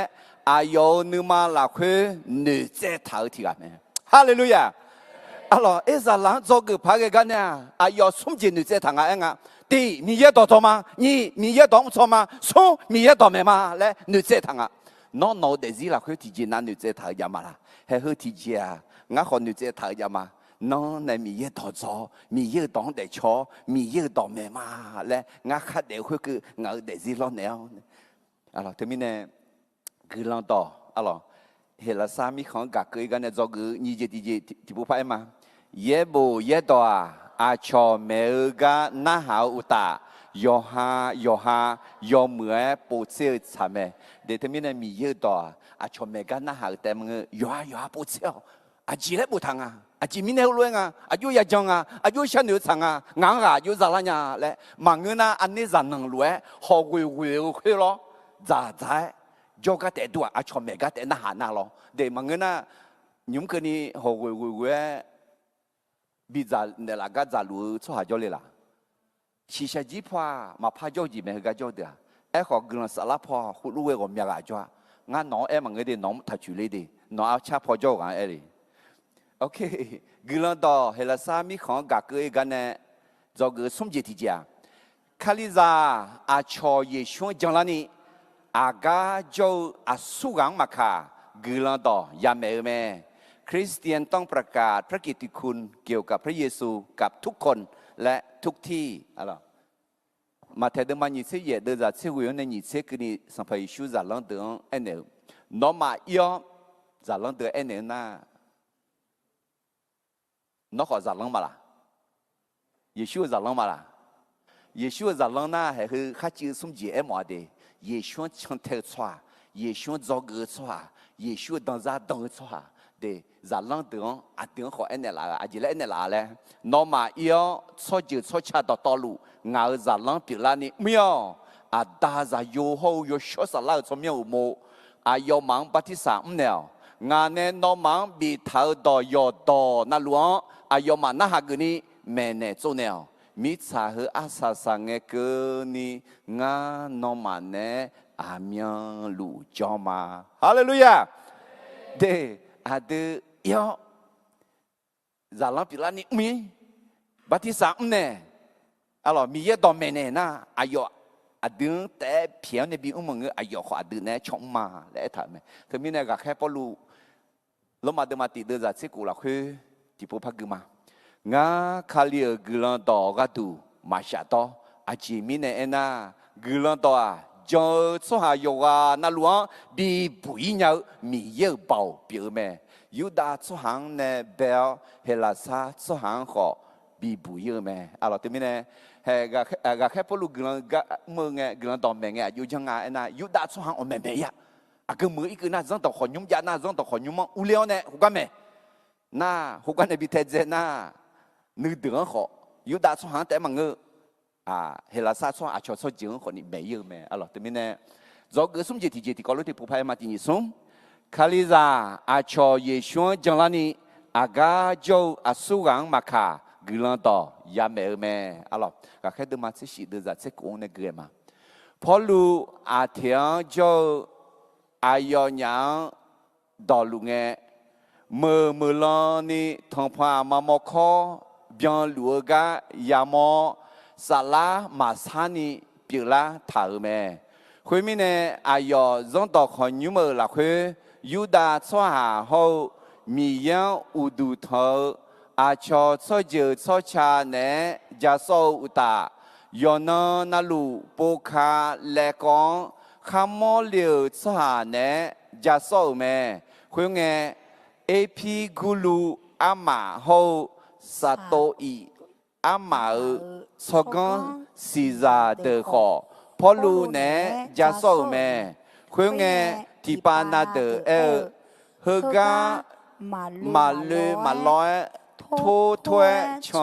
C: อายุนึมาหลักคือหนึ่งเจ้าเท่าที่กันเนี่ยฮาเลลูยาอะล่ะเอซาลังจอกพากกันเนี่ยอายุสมจิตหนึ่งเจ้าทางอะไรอ่ะดีมีเยอะต่อตัวมานี่มีเยอะต่อตัวมาส่งมีเยอะต่อไม่มาและหนึ่งเจ้าทางอ่ะน้องๆเดี๋ยวสิหลักคือที่จีนนั่นหนึ่งเจ้าทางยามาละเฮ้ยที่จีอ่ะงั้นคนหนึ่งเจ้าทางยามา nó này mi ye đỏ gió mi ye đón để cho mi ye đỏ mẹ mà lẽ ngã khát để khuya cứ ngỡ để gì lo nèo alors thế mi nè cứ lo đỏ alors hệ là sao mi không cả cái này do cứ như gì thì bố phải mà ye bồ ye đỏ à cho mẹ ga na hảo uta yo ha yo mưa bố chơi chả mẹ để thế mi nè mi ye đỏ à cho mẹ ga na hảo tại mưa yo bố chơi à chỉ lấy bố thằng à chỉ mình hiểu luôn à yêu nhà chồng à yêu sinh nữ thằng à ngang à yêu gia nhà lẽ mà người na anh ấy dàn năng luôn họ quỳ quỳ lo giả trái cho cái tệ đùa à cho mẹ cái tệ na hà na lo để mà người na những cái này họ quỳ bị giả để là cái giả lúa cho hà cho lên là chỉ sẽ chỉ pha mà pha cho gì mẹ cái cho được ai họ gần sát là pha hụt lúa của mẹ cái cho ngã nó em mà người đi nó thật chịu lấy đi nó áo cha pha cho cái ấy đi OK 佢啷到係啦，三米看價格一個呢，做個送節體價，卡里咋啊朝耶穌講啦呢，啊個就啊蘇港嘛卡，佢啷到也沒咩，คริสเตียนต้องประกาศพระกิตติคุณเกี่ยวกับพระเยซูกับทุกคนและทุกที่อะไรมาเทเดมาหนีเสียเดินจากเสียวิวในหนีเสียคือนี่สัมภาระชูจากหลังเดือนเอ็นเอลน้องมาย่อจากหลังเดือนเอ็นเอลน่าnó khó giả lăng mà là Yeshua giả lăng mà là Yeshua giả lăng na hayคือข้าชื่อสมเจเอ็มว่าเด Yeshua ช่างเทชัว Yeshua จอกชัว Yeshua ดังซาดังชัวเดgiả lăng เดือนอ่ะเดือนขอเอ็นเนล่ะอ่ะจีเล่เอ็นเนล่ะเลยน้องมาเอียวชัวจืดชัวชาต่อลูงาgiả lăng ปีละนี่ไม่เอาอ่ะดาซาโยโฮโยชัวสลายสมัยอุโมอ่ะโยมังปฏิสามเนี่ยงานเนี่ยน้องมังบีเท้าต่อยอต่อนั่นหลวงอายุมันน่าหากนี่แม่เนี่ยโจเนียวมิชาหืออาสาสังเกนี่งานน้องมันเนี่ยอามีลูจอมาฮาเลลูยาเดอาเดยอจาลังพิลานี่มีบัติสามเนี่ยอะไรมีเยอะต่อแม่เนี่ยนะอายุอดึงแต่เพียงในบิวมึงอายุขวาดึงเนี่ยชงมาแล้วทำไมเธอมีเนี่ยก็แค่พอรู้แล้วมาเดินมาติดเดินจากเสกุลาคือที่พูดพักมางาคาเลียกลันต่อก็ดูมาชาต่ออาจีมินเอน่ากลันต่อจอสหายกานั่นหลวงบีบุยเนามีเยอะเบาเปียแม่ยูดาสหังเนเบลเฮลาซาสหังขอบีบุยแม่อะไรตัวมินเเฮก็แค่พอลูกกลันก็เมื่อไงกลันต่อแม่ไงยูจังไงน่ะยูดาสหังอแม่แม่ยะอ่ะก็มืออีกน่ะจังต่อขอยุ่มยาน่ะจังต่อขอยุ่มมังอุเลี้ยวเนี่ยหุกันแม่น่ะหุกันในบิเทเจน่ะนึกถึงเขายูดาสหังแต่มังเงอเฮลาซาสหังอาชอสจิงคนนี้ไม่เยอะแม่อะไรตัวมินเน่จอกสมจิตที่ก็รู้ที่ผู้พายมาที่นี่สมคาลิซาอาชอเยชวนจังลานีอากาโจอาสุกังมาคากลันต่อยาเมอแม่อะไรก็แค่เดินมาเสียดีเดินจากเสกงในเกลือมาพอรู้อาเทียงโจอายอยังดอลุงเงมือลอนี่ทองพามามอคอbien lu ga yamo sala masani pila thaume khoi mi ne ayo zong to khon nyu mo la khoi yuda chwa ha ho mi yan udu tho a cho so je so cha ne ja so uta yo no na lu po kha le kon khamo liu chwa ne ja so me khoi nge ap gulu ama ho萨多伊阿玛尔所讲是在的好，跑路呢加手咩？会眼提巴那的何个马路马来拖唱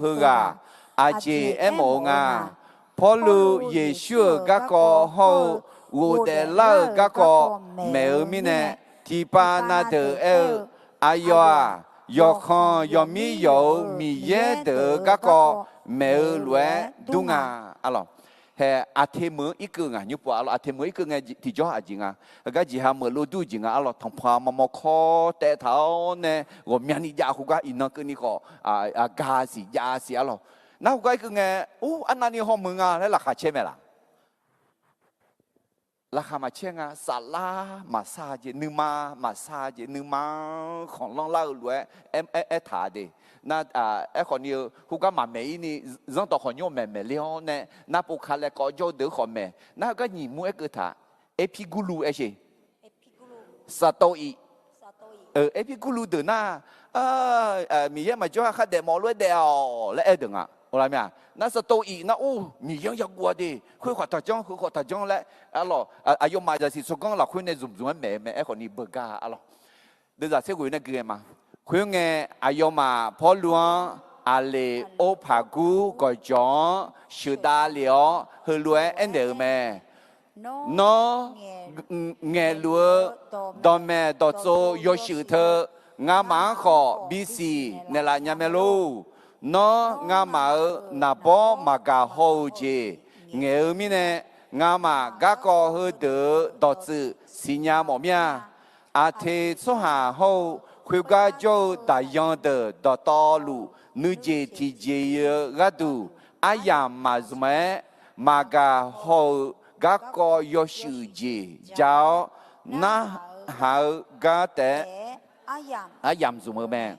C: 何个阿姐莫啊，跑路耶稣个个好，我的老个个没有咪呢？提巴那的哎呀！要看要米有米耶的个个没有乱动啊，阿咯，嘿阿天门一个啊，你不阿咯阿天门一个啊，提交阿金啊，个只下门路都金啊，阿咯同怕毛毛靠带头呢，我明年家户个一那个你个家是家是阿咯，那个个呢，哦，安那你好门啊，来拉下前面啦。ราคามาเช่งอ่ะซาลามาซาเจนึมาซาเจนึมาของลองเล่าล้วยถาเดน่าคนนี้ฮูก็มาเมย์นี่ยังต่อคนโยมเมเลี้ยวเนี่ยน่าปุคาเลก็โยเดือคนเมน่าก็หนีมัวก็ถาพิกุลูใช่สตออีพิกุลูเดือน่ามีเยอะมาจ้าข้าเดมอลวยเดียวและเดืออ่ะอะไรมั้ย那是都以那哦，米养养过的，会学他讲，会学他讲嘞。啊咯，用买就是说讲啦，会那种咩，哎，可你不加啊咯。你咋说会那个嘛？会个用嘛，跑路阿里欧帕古个讲，修大了，后来安得咩？no，眼路到咩到做要修特，俺蛮好，比西那啦伢咩路。nó ngã mà nà bó mà cả hồ chế nghe ở mi nè ngã mà các co hơi đỡ đọt sự xí nhà mỏ mía thế số hà hồ khuya ga cho đại yang đỡ đọt to lù nữ chế thì chế gà đủ yam mà zoom mà cả hồ các co yo sự chế cháu na hà gà té yam zoom mẹ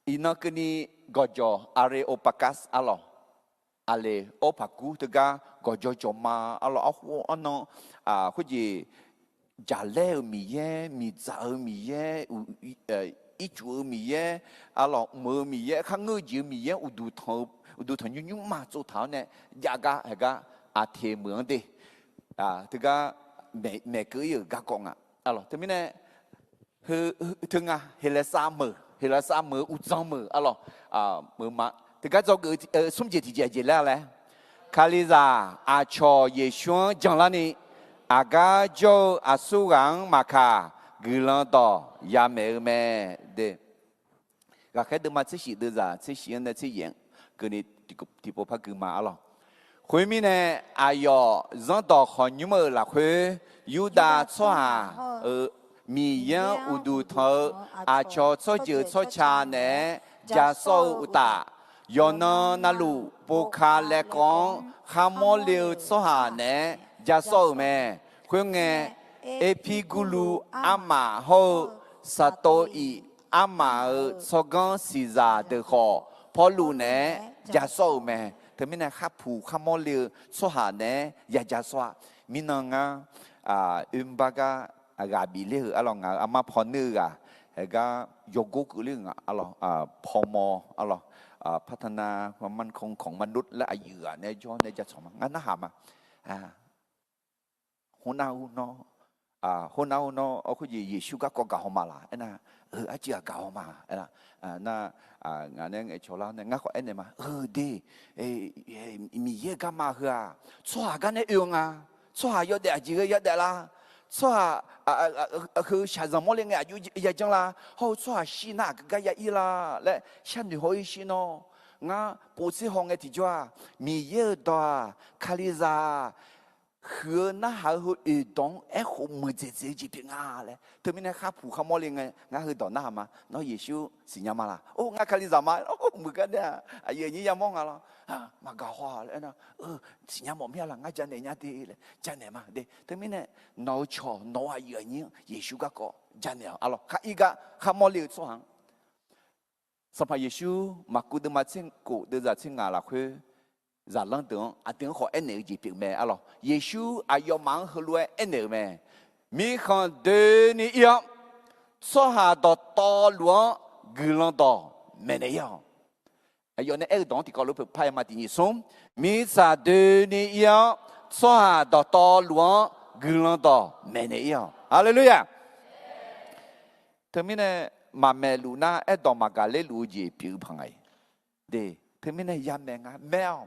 C: ina kini gojo areopakas alo ale opaku tega gojo joma alo aku ano kuji jale mi ye mi za mi ye ichu mi ye alo mo mi ye khang ngư ji mi ye udu thon nyu ma zo thao ne yaga hega the mường de tega me cứ yu ga kong alo thế mine hư thương hele sa mờ thì là sao mở u trong mở alo mở mà thì cái chỗ cái xung chế thì chế là嘞Kaliza cho Yeshua chẳng là ni aga cho asugang maka gilon to ya me de cái cái đứa mà chỉ sĩ đưa ra chỉ sĩ anh chỉ演cái này thì bộ phật cứ mà alo khối mi này ayo dân to họ nhớ mơ là khối Yuda xoa mi yang udu thơ cho chữ cho cha nè gia sâu ta yona nalu bokha le con khamo liu so ha nè gia sâu mẹ khuyên nghe epigulu ama ho sato i ama sogan siza de ho polu nè gia sâu mẹ thế mình khắp phù khamo liu so ha nè gia sâu minanga umbaga agak bila along ama ponu ga hega yogo kuling along pomo along พัฒนาความมั่นคงของมนุษย์และอายุในย้อนในจะสมงั้นนะฮะมาหัวหน้าหัวน้อเอาคุยเยซูก็ก่อมาละนะอาจจะก่อมานะน่างานนี้ชาวเราเนี่ยงั้นก็เนี่ยมาดีมีเยอะกันมาเหรอชัวร์กันเนี่ยยังชัวร์ยอดเด็กจีก็ยอดเด็กละชัวร์คือชาติสมองเลี้ยงอายุยังจังละเขาชัวร์ชีน่าก็ยังอีละและฉันดูเขาอีชีโนงั้นผู้ที่ห้องไอ้ที่จ้ามีเยอะตัวคาลิซาคือน่าหาหูอีตรงหูมือเจ๊จีเป็นอะไรเธอไม่ได้ข้าผู้ข้ามอลิงไงงั้นคือตอนนั้นมาน้องเยซูสิญญามาละโอ้งั้นคาลิซามาโอ้มือกันเนี่ยไอ้เยี่ยมมองอะไรมากาฮวาเลยนะสิญญามองไม่ละงั้นจะเนี่ยดีเลยจะเนี่ยมาเด็เธอไม่ได้น้องชอน้องไอ้เยซูก็จะเนี่ยอะไรข้าอีกข้ามอลิงส่วนสมัยเยซูมากูเดินมาเชิงกูเดินจากเชิงอะไรคือgiả lăng tưởng tiếng họ anh gì việc mẹ alo Giêsu yêu mang hứa lui anh mẹ mi không để ni yêu so hà đó to luôn gửi đó mẹ này yêu yêu này ở đó thì có lúc phải mà đi xuống mi sa để ni yêu so hà đó to luôn gửi đó mẹ này yêu Hallelujah thế mình này mà mẹ luna ở đó mà cái lễ lúa gì biểu bằng ấy để thế mình này yam mẹ mèo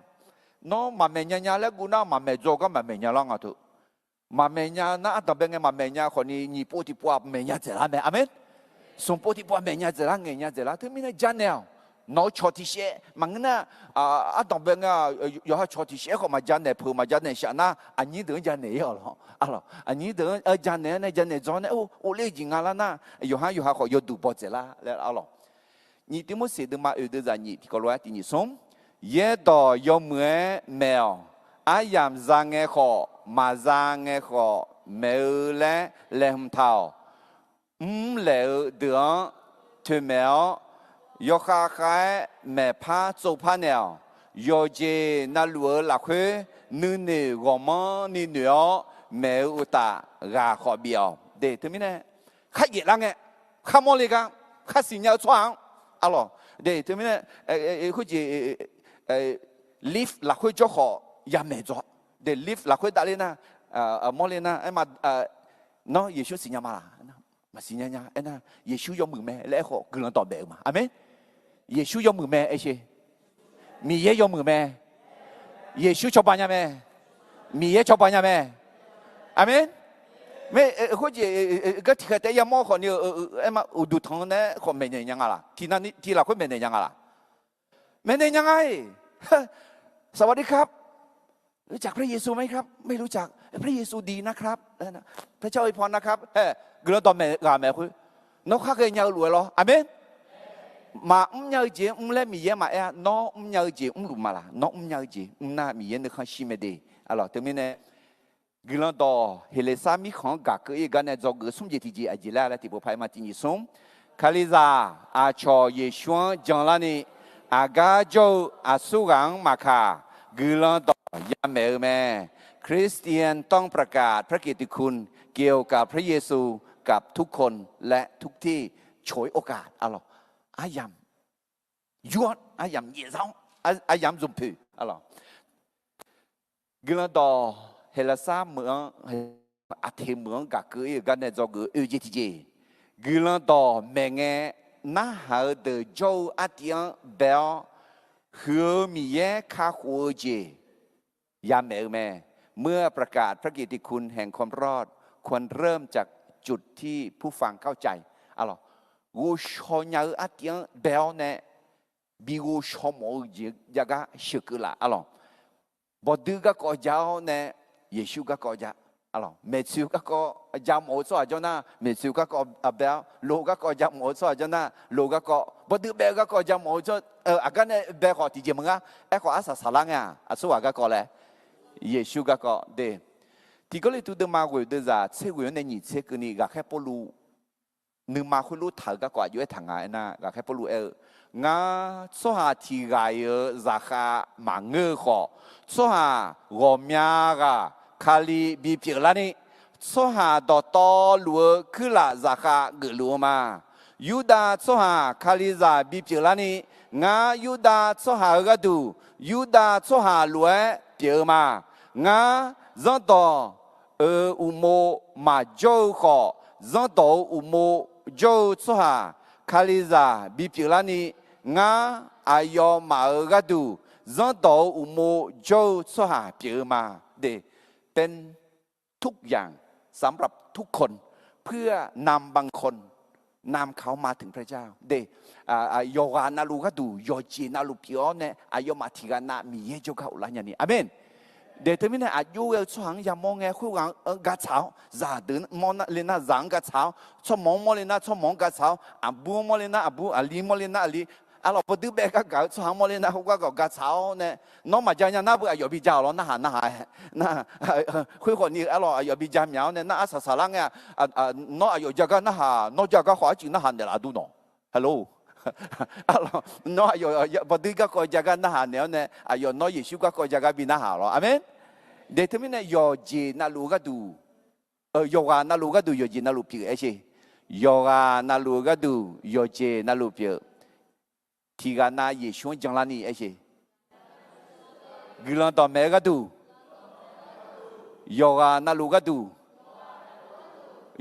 C: nó mà mẹ nhà lấy cú nào mà mẹ做个mà mẹ nhà lo ngà tu mà mẹ nhà na tao bên cái mà mẹ nhà còn ni bố thì bố mẹ nhà thế là mẹ amen xong bố thì bố mẹ nhà thế là nghe nhà thế là thế mình chán nào nó cho thì sẽ mà cái na tao bên cái có cho thì sẽ có mà chán này phù mà chán này sao na anh nhớ đến chán này rồi anh nhớ đến chán này cho này ô lấy gì ngà là na có có đủ bao giờ là rồi你怎么写的嘛？有的人你这个罗的你送。也到有没没有，俺养让爱好มาจางเงขอเมื่อและเล่มเท้าเหลวเดือดถึงแมวยกขาขายแม่พาจูพาเนียวยเจนัลวัวหลักเฮนึกเนี่ยกอมันนี่เหนือแมวอุตากาขอเบียวเด็ดถึงมิเนี่ยข้าเหยียดละไงข้ามอลิกันข้าสิญญาช่างอ๋อเด็ดถึงมิเนี่ยคุณจีลิฟต์หลักเฮจ่อขอยาเมจ่อเด็ดลิฟต์หลักเฮได้เลยนะมอลินะไอ้มาเนาะเยซูสิญญามาละมาสิญญาไอ้นะเยซูยอมมือแม่แล้วขอกลืนต่อเบลมาอเมนเยซูยอมมือแม่ไอ้เชมีเยยอมมือแม่เยซูชอบปัญญาแม่มีเยชอบปัญญาแม่อเมนไม่คุณจีก็ที่แต่ยังมองคนนี้ไอ้มาอุดุทองเนี่ยคนไม่เนี่ยยังไงล่ะที่นั่นที่เราคนไม่เนี่ยยังไงล่ะไม่เนี่ยยังไงสวัสดีครับรู้จักพระเยซูไหมครับไม่รู้จักพระเยซูดีนะครับพระเจ้าอวยพรนะครับกระโดดแม่กาแม่คุยนกข้าเคยเงาหลวยหรออเมนมาเงาจีเล่มีเยอะมาน้องเงาจีหลุมมาละน้องเงาจีน่ามีเยอะนึกข้าชิมเดย์อะไรแต่ไม่เนี่ยกระโดดเฮเลสามีของกักเอกันเนี่ยจอกสุ่มเจติจีอาจิลาและที่บุพายมาตินิสุ่มคาลิซาอาชอเยชวนจังลานีอากาโจอาสุกังมาคากระโดดยาเมลแม่คริสเตียนต้องประกาศพระเกียรติคุณเกี่ยวกับพระเยซูกับทุกคนและทุกที่ฉวยโอกาสอะไรอายามยวนอายามเยี่ยมอายามจุ่มผืออะไรกระโดดเฮลซาเมืองอาเทเมืองกักเกยกันในจอกเอเจติเจกระโดดแมงเงน่าหาเดโจอาเตียงเบลฮือมีเยคาหัวเจยามแม่เมื่อประกาศพระเกียรติคุณแห่งความรอดควรเริ่มจากจุดที่ผู้ฟังเข้าใจอะไรกูชอบเนื้ออาเตียงเบลเนี่ยบิกูชอบมองยากาชิกละอะไรบอดูก็กอเจ้าเนี่ยเยซูก็กอเจ้าอะไรเมซิวก็กอเจ้าหมอสวดจนะเมซิวก็กอเบลโลก็กอเจ้าหมอสวดจนะโลก็กอบอดูเบลก็กอเจ้าหมอสวดอาการเนี่ยเบลขอที่เจมึงอ่ะขออาสาสลังอ่ะอาสวะก็กอเลยเยซูก็กอเดที่ก็เลยตัวเดิมมาเวเดจ่าเชื่อว่าในนี้เชื่อกันนี่ก็แค่ปลูนึกมาคุรู้ถ่ายก็กว่าอยู่ให้ทางไงนะก็แค่ปลูงาสหาที่ไงราคามังเงอขอสหารอมยากาคาลีบีเปียลานี่สหาดอตอลัวคือละราคาเกลัวมายูดาสหาคาลิซาบีเปียลานี่งายูดาสหากระดูยูดาสหาลัวเปียมางาจันโตอุโมมาโจขอจันโตอุโมโจสหาคาลิซาบีเปียลานี่งาอายอมากระดูจันโตอุโมโจสหาเปียมาเดเป็นทุกอย่างสำหรับทุกคนเพื่อนำบางคนนำเขามาถึงพระเจ้าเดโยกานาลูกดูโยจีนาลูพิโอเนี่ยอายมาทิกานามีเยจูเขาละอย่างนี้อาเมนเดี๋ยวถึงนี้อายุเอลช่วงยามองเงคุยกันกาเช้าจาดึงมองเลน่าจังกาเช้าชอบมองเลน่าชอบมองกาเช้าอาบูมองเลน่าอาบูอาลีมองเลน่าอาลีalors pour deux bêtes gars tu as molé na quoi gars sao ne non ma janya na bu ayo bi jao lo na ha na hui ko ni alors ayo bi jam miao ne na asa salang ya no ayo jaga na ha no jaga hua ji na ha ne la du no hello alors no ayo pour deux gars ko jaga na ha ne ayo no yesu ga ko jaga bi na ha lo amen determine yo ji na lu ga du yo ga na lu ga du yo ji na lu pi e chi yo ga na lu ga du yo ji na lu piที่กันน่าเยชวนจังลานี่ไอ้เช่กิลันต่อแม่ก็ดูโยกานาลูก็ดู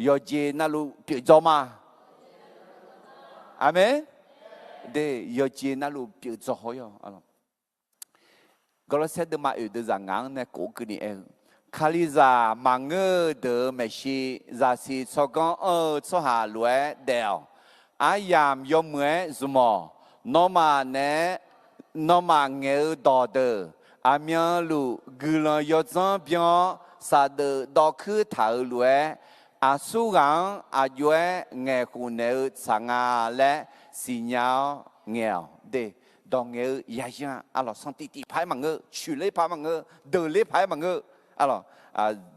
C: โยเจนาลูเปียจอมาอาเมนเดโยเจนาลูเปียจอหอยอ่ะก็เราเสด็จมาอยู่ในจังงังเนี่ยกูกินเองคาลิซามังเงอเดอเมชีซาซีสกังสหาลวยเดียวอายามยมเมย์สมอน้องมาเนี่ยน้องมาเงยต่อเดออามีลูกุลยศจังเปียสาเดดอกคือถ่ายรวยอาสุกังอายุเงยคุณเนอสังอาและสิญญาเงยเดดองเงยยาจังอะไรสันติภายมังเงยชุเลภายมังเงยเดเลภายมังเงย alors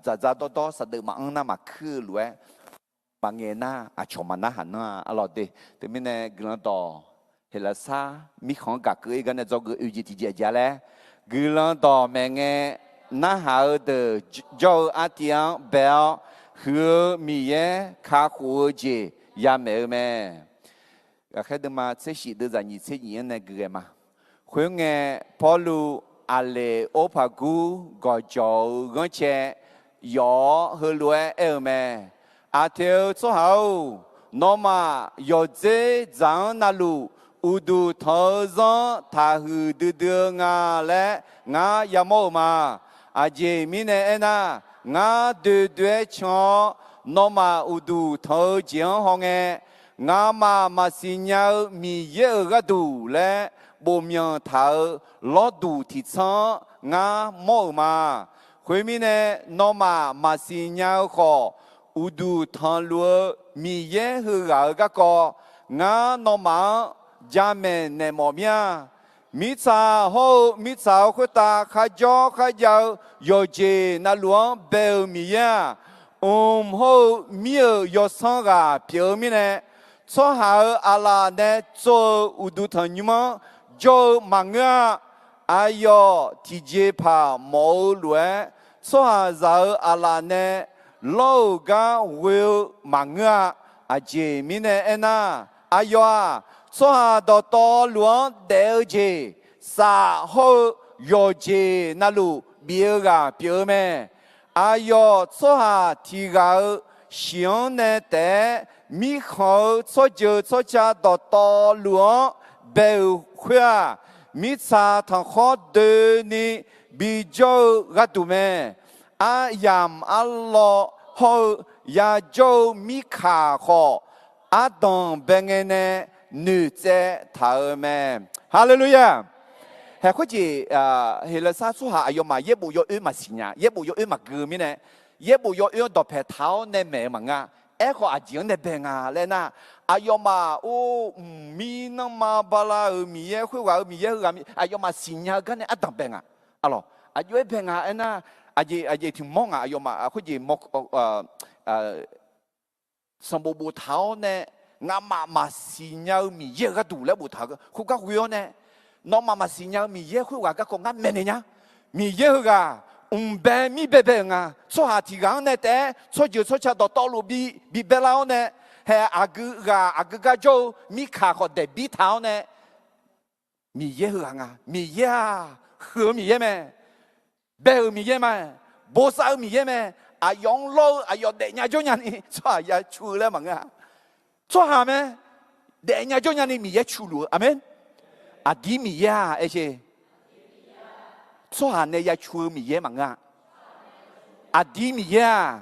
C: za do sa de ma ang na ma khư lue ma nghe na choma na han na alors de mine glan do he la sa mi khong ga cứ ga na zo gu yu ji ti ja le glan do me nghe na ha de jo a tiang bel hứa mi ye kha khu ji ya me khai de ma se shi de za ni se ni na ge ma khuyên nghe Paulu ale opagu go jo go che yo hư lue me theo số hậu nó mà yo dễ dàng na lu udu thơ gió thà hư đưa ngà lẽ ngà ya mô mà je mine na ngà đưa cho nó mà udu thơ giang hong nghe ngà mà xin nhau mi ye ga du lẽ bộ miệng thở lót đủ thịt sữa ngà mô mà khuyên mine nó mà xin nhau khó udu thằng lúa mi ye hư gạo các co ngà nó mà gia mẹ nè mò mía mi cha khuyết ta khai giàu yo je na lúa bèo mi ya hô mi yo sang gà biểu mi nè cho hảo ala nè cho udu thằng như mà cho mang ngà ayo ti je pa mò lúa cho hảo giờ ala nè lâu ga will manga je mine na ayo so ha do to luang de je sa ho yo je na lu bia ga bia me ayo so ha ti ga xiong ne de mi kho so je so cha do to luang be khua mi sa thang kho de ni bi jo ga tu me ayam Allah ho ya jo mi kha kho adon bengene nu ze ta me hallelujah he ko ji he la sa su ha ayo ma ye bu yo yu ma sinya ye bu yo yu ma gu mi ne ye bu yo yu do pe tao ne me ma nga e ko a jing ne be nga le na ayo ma o mi na ma bala mi ye hu wa mi ye ga mi ayo ma sinya ga ne adon be nga alors ayo be nga na aje thì mong ayo ma ko ji mok sam bu thao ne nga ma si nhau mi ye ga du le bu thao ku ka hu yo ne no ma si nhau mi ye hu wa ga ko nga me ne nya mi ye ga be mi be nga so ha ti ga ne te so ju so cha do lu bi be lao ne he agu ga jo mi kha ko de bi thao ne mi ye ga nga mi ya he mi ye me bèo mi ye mà bố sao mi ye mà yong lo yo để nhà cho nhà ni cho ya chu le mà nga cho hà me để nhà cho nhà ni mi ye chu lu amen di mi ya e che cho hà ne ya chu mi ye mà nga di mi ya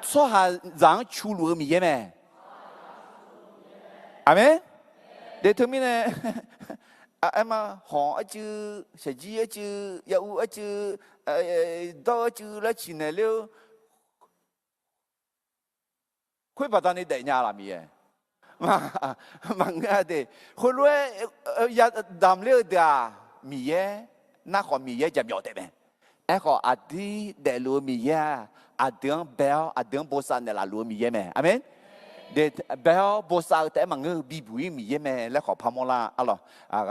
C: cho hà giang chu lu mi ye me amen để thưa mi ne em mà họ chứ sẽ gì chứ yêu chứ đó chứ là chỉ này liệu khuyết bảo ta này để nhà làm gì mà nghe thì khuyết lúc ya đam liệu đã mì na họ mì chậm nhỏ đấy em họ đi để lúa mì tiếng béo tiếng bố san để là lúa mì mẹ amen để béo bố sao thế mà ngư bị bụi mì mẹ lấy họ phàm la alo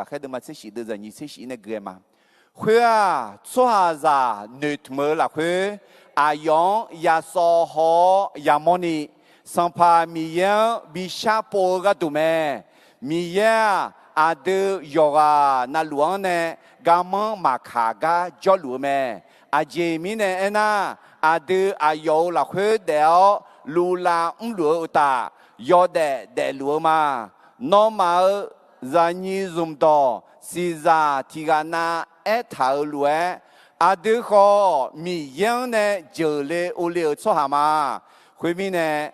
C: cái đó mà sẽ chỉ được như sẽ chỉ này cái mà khuya cho ra nứt mơ là khuya ayong ya so ho ya moni sampa mì bị sa po cái tụi mẹ mì ada yoga na luang ne gamang makaga jo lu mẹ aje mi ne na ada ayo la khuya đeo lula lúa ta yo de lúa mà nó mà ra như dùng to si ra thì cái na e thảo lúa đứa khó mi yang ne giờ lê ô liu cho hà mà khuyên mi ne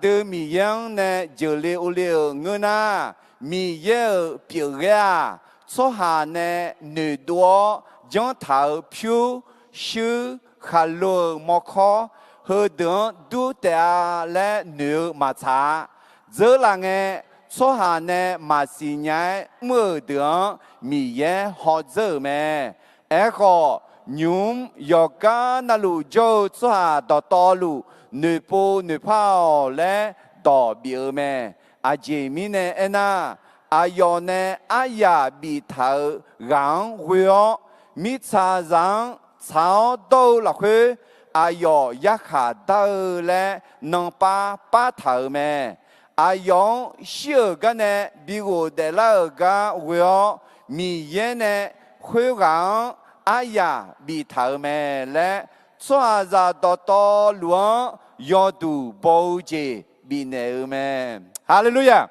C: đứa mi yang ne giờ lê ô liu ngư na mi ye biểu ra cho hà ne nữ đua giang thảo phiêu sư khá lô mò khó hơi đường đu tè lẽ nữ mà cha giờ là nghe số hà nè mà xì nhái mưa đường mì ye họ giờ mẹ ấy họ nhúng yo cá na lu jo xoa đỏ to lu nửa po nửa phao lẽ đỏ biểu mẹ à chị mi nè ena à yo nè à ya bị thở gắng huyết mi cha rằng cháo đâu là khuê à yo ya khả đâu lẽ nông ba thở mẹ à yo xưa cái nè bị我的那个huyết mi ye nè huyết gắng à ya bị thở mẹ lẽ xoa ra đỏ to luôn yo du bao chế bị nè mẹ Hallelujah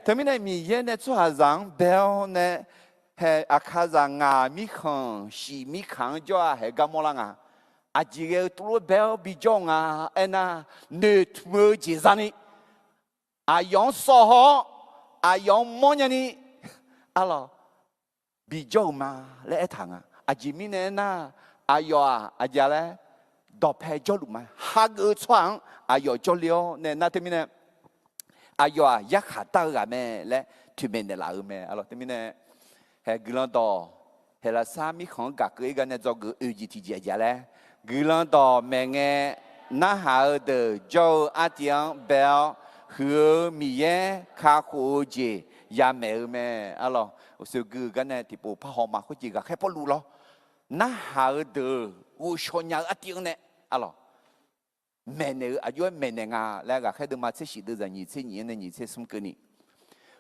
C: thế mình này mi ye nè xoa rằng béo nè hệ akha rằng ngà mi khang xì mi khang cho hệ gam mò à à chỉ cái tu béo bị trong à ena nè thưa chỉ ra ni à yong so ho à yong mo nhá ni alo bị trong mà lẽ thằng à chỉ mi nè na à yo à giờ lẽ đọc hệ cho lúc mà hai người choáng à yo cho liêu nè na thế mình nè à yo ya khát tao à mẹ lẽ tụi mình nè là mẹ alo thế mình nè hệ gửi đó hệ là sao mi không cả cái này cho cái gì thì giờ lẽ gửi đó mẹ nghe na hà de cho à tiếng bèo hứa mi ye khá khổ gì ya mẹ alo sự gửi cái này thì bộ phá họ mà có gì cả khép bao lo na hà de u cho nhau à tiếng này alo mẹ này à yo mẹ này à lại cả khép được mà sẽ chỉ được rằng nhị sẽ nhị này nhị sẽ sống cái này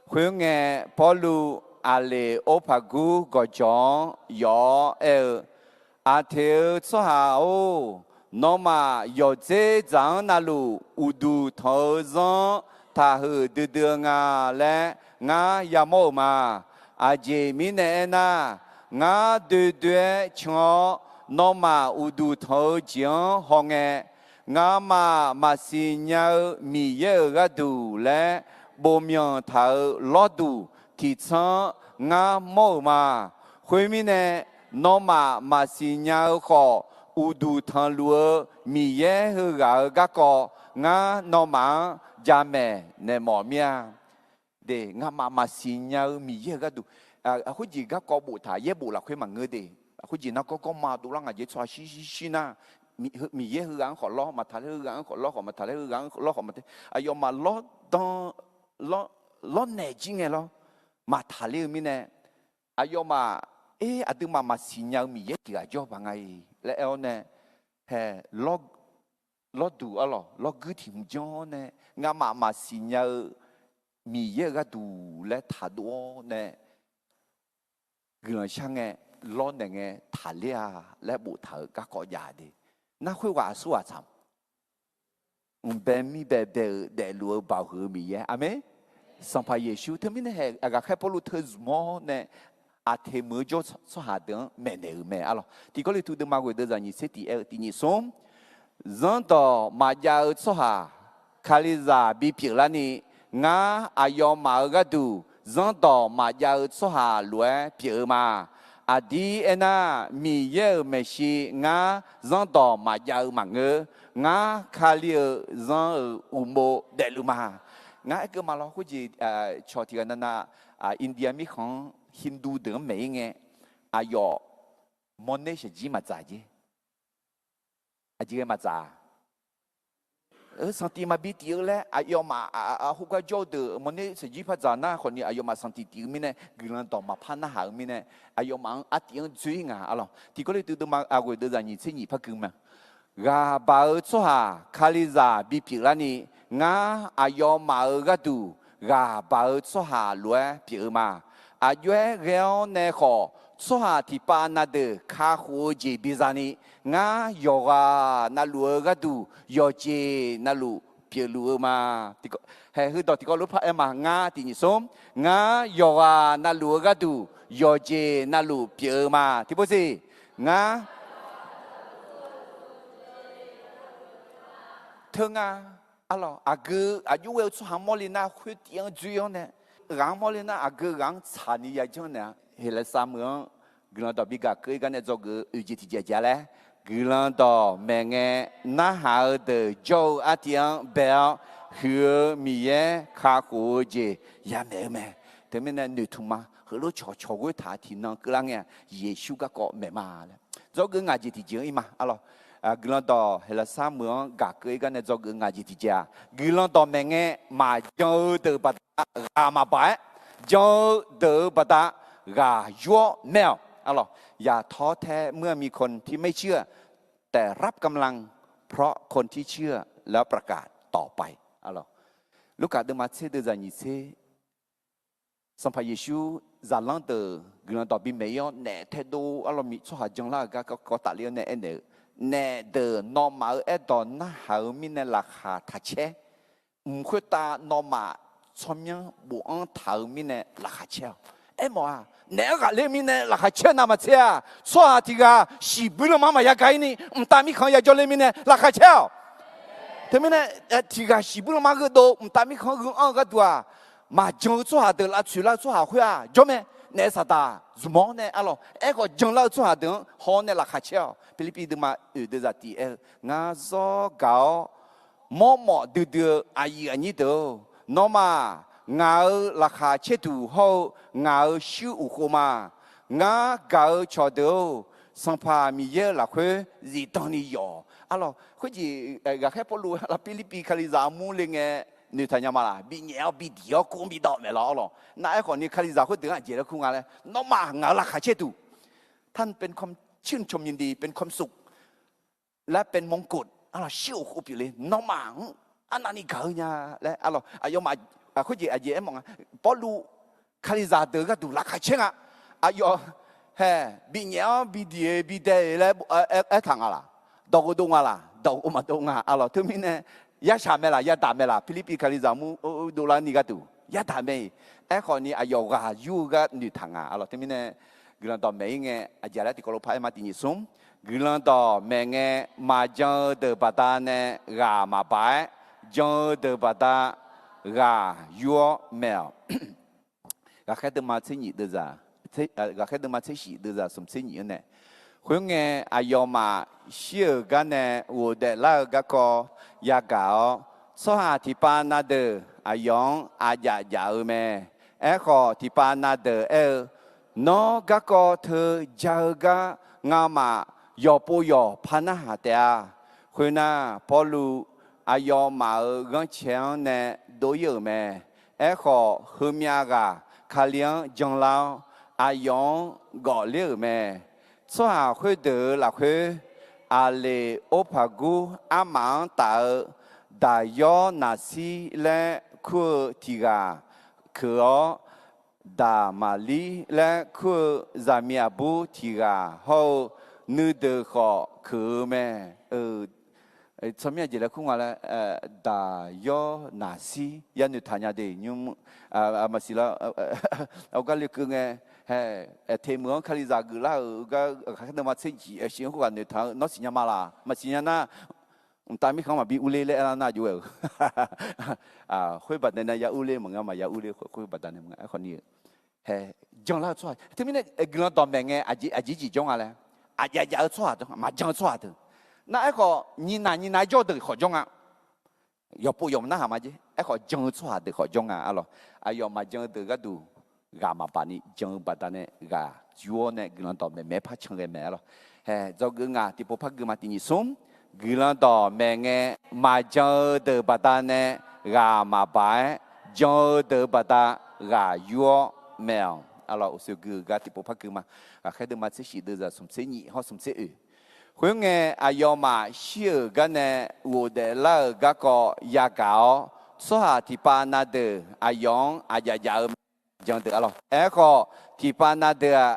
C: khuyên nghe Paulo ale opagu go John yo a theo cho hao nó mà yo dễ dàng na lu udu thọ zon ta hư đưa đưa ngà lẽ ngà ya mô mà a je mi nè na ngà đưa đưa cho nó mà udu thọ giang hong nghe ngà mà xin nhau mi ye ga du lẽ bố miệng thở lót đủ thì chăng ngã mồ mà khuyên mình nè nó mà xin nhau khó u đủ thằng lúa mi ye hư gà gà cò ngã nó mà cha mẹ nè mỏ mía để ngã mà xin nhau mi ye gà đủ à khuyên gì gà cò bộ thả ye bộ là khuyên mà ngơ để khuyên gì nó có mà đủ lăng à dễ xóa xí na mi ye hư gà khó lo mà thả hư gà khó lo khó mà thả hư gà khó lo khó mà ai yo mà lo dans lo nè chứ nghe lo mà thà liu mi nè ai yo mà à đừng mà xin nhau mi ye kì cho bằng ngày lẽ eo nè hè lo đủ à lo cứ tìm cho nè ngã mà xin nhau mi ye ga đủ lẽ thà đủ nè người sang nghe lo nè nghe thà lia lẽ bộ thở các cọ già đi na khuya quả su à chăm bên mi bè để lúa bảo hứa mi ye amen sang phải Giêsu thế mình hệ à cái bao lúa thưa mò nè à thế mới cho số hạt đó mẹ alo thì có lẽ tôi được mà người đưa ra như thế thì như xong dân đó mà giờ số hạt khaliza bị phiền là ni ngã ayo mà cái đủ dân đó mà giờ số hạt lúa phiền mà à đi ena mi ye me shi ngã dân đó mà giờ mà ngơ ngã khali dân umbo để lu mà ngã cái mà lo cái gì cho thì cái na India mi không Hindu đường mấy nghe ayo money sẽ gì mà trả gì gì mà trả santi mà bị tiêu lẽ ayo mà hôm qua cho được money sẽ gì phải trả na còn như ayo mà santi tiêu mi nè gửi tàu mà pan na hàng mi nè ayo mà tiếng duy ngà alo thì có lẽ từ từ mà người đưa ra như thế nhỉ phải cứ mà gà bảo cho hà khaliza bị phiền là ni ngà ayo mà gà du gà bảo cho hà lúa phiền mà ayo gạo nè khó cho hà thì pa na de khá hồ gì bây giờ ni ngà yoga na lúa gà du yoje na lúa phiền lúa mà thì hay hư đó thì có lúc phải mà ngà thì như sớm ngà yoga na lúa gà du yoje na lúa phiền mà thì bố gì ngà thương alo cứ yu yêu cho hàng mολ리나 huyết tiếng duy nè gang mολ리나 cứ gang chani ya chăng nè hele samương gương đó bị gạt cái này cho cái uji thì giá lẽ gương đó mẹ nghe na hao de jo tiếng bèo hứa mi ye khá cố gì ya mẹ thế mình là nữ thùng mà hứa lúc cho cái thả thì nó cứ lăng nghe Giêsu các cọ mẹ mà do cứ ngài gì thì chữ im mà alo gilon to hay là sa mưa gà cưới cái này do cứ ngài gì thì cha gilon to mẹ nghe mà do từ bát gà mà bái do từ bát gà vua mèo alo อย่าท้อแท้เมื่อมีคนที่ไม่เชื่อแต่รับกำลังเพราะคนที่เชื่อแล้วประกาศต่อไปalors lúc cả de matse de zanise son pa Yesu zalang de glan to bi meyo ne the do alors mi so ha jong la ga ko ta le ne ene ne de normal e do na ha mi ne la kha tha che khwe ta normal chomya bu an tha mi ne la kha che e mo a 내가 레미네 라카체 나마체야 소아티가 시불로 마마야 가이니 음따미 커야 졸레미네 라카체 때문에 티가 시불로 마그도 음따미 커그 어가도아 마정 소하들 라출라 소하후야 좀에 내사다 주모네 알로 에고 정라 소하등 호네 라카체 필리핀드마 으드자티 에 나서 가오 뭐뭐 드드 아이 아니도 노마 ngao là khá chế thủ hậu ngao siêu ủ khô mà ngao gạo cho đâu sang pha mi ye là khuê gì tao ni yo alo khuê gì gà khép bỏ lùi là Philippines khali giả mu lên nghe người ta nhắm là bị nhẽo bị điếu cũng bị đỏ mẹ lo nãy còn như khali giả khuê tiếng anh chỉ là không ngao này nó mà ngao là khá chế thủ ท่านเป็นความชื่นชมยินดีเป็นความสุขและเป็นมงกุฎอะไรเชี่ยวคู่อยู่เลยน้องหมาอันนั้นนี่เกย์เนี่ยและอะไรอายมาเขาจีอาเย่มองพอลูคาริซาเดอร์ก็ดูราคาเชิงอายเฮ้บินยาบิดีบิเดแล้วทางอะไรดอกดงอะไรดอกมาดงอะไรทุกมิเนี่ยยาชาเมล่ายาดาเมล่าฟิลิปปินส์คาริซามูดูแลนี่ก็ดูยาดาเมคนนี้อายกายูก็นี่ทางอะไรทุกมิเนี่ยกลันต่อเมย์เงี้ยอาจารย์ที่เขาลงพายมาที่นี่สุ่มกลันต่อเมย์เงี้ยมาจังเดอร์ปาตาเนี่ยกามาไปจังเดอร์ปาตาgà vua mèo gà khai từ mà chế nhị đưa ra gà khai từ mà chế nhị đưa ra sum chế nhị này khuyên nghe ayo mà xưa cái này wo để la cái co ya gạo so hà thì pa na de ayong aya ya me kho thì pa na de nó cái co thơ giờ cái ngà mà yo po yo pa na hà tia khuyên na polu ayo mà gần chén này đối với mẹ kho hôm nay cả khá liền trong lao ayong gọi liền mẹ số hà khơi đỡ là khơi ale opagu amang tạo đại yo nasi le khu tiga khờ đà mali le khu zamia bu tiga hậu nữ đỡ khó khờ mẹ 처음에 이제 그거라 다요 나시 야느 타냐데 뇽 아마실라 아우갈리 그게 해 테무언 칼리자그라 가 카드마 세지 신호가 네타 너시냐마라 마시냐나 타미 가마 비 울레레 나 주어 아 회바데나 야 울레 뭔가 야 울레 회바다네 뭔가 거니 해 정라 좋아 테미네 글런 domeng에 아지지 정알래 아야야 좋아 마정 좋아도那个你拿叫的好中啊，要不用那蛤蟆子，个种出来的好中啊，阿咯，要嘛种的个都，噶嘛把你种把它呢，噶主要呢，佢啷到没怕抢个咩咯，做个啊，地不怕个嘛地你送，佢啷到咩个嘛种的把它呢，噶嘛把种的把它噶要咩啊，阿咯，所以个地不怕个嘛，开的嘛这些都是什么生意，好什么生意。khuyên nghe ayo mà siêu cái này vô để là cái có ya gạo số hà thì pa na de ayong aya ya chẳng được alo có thì pa na de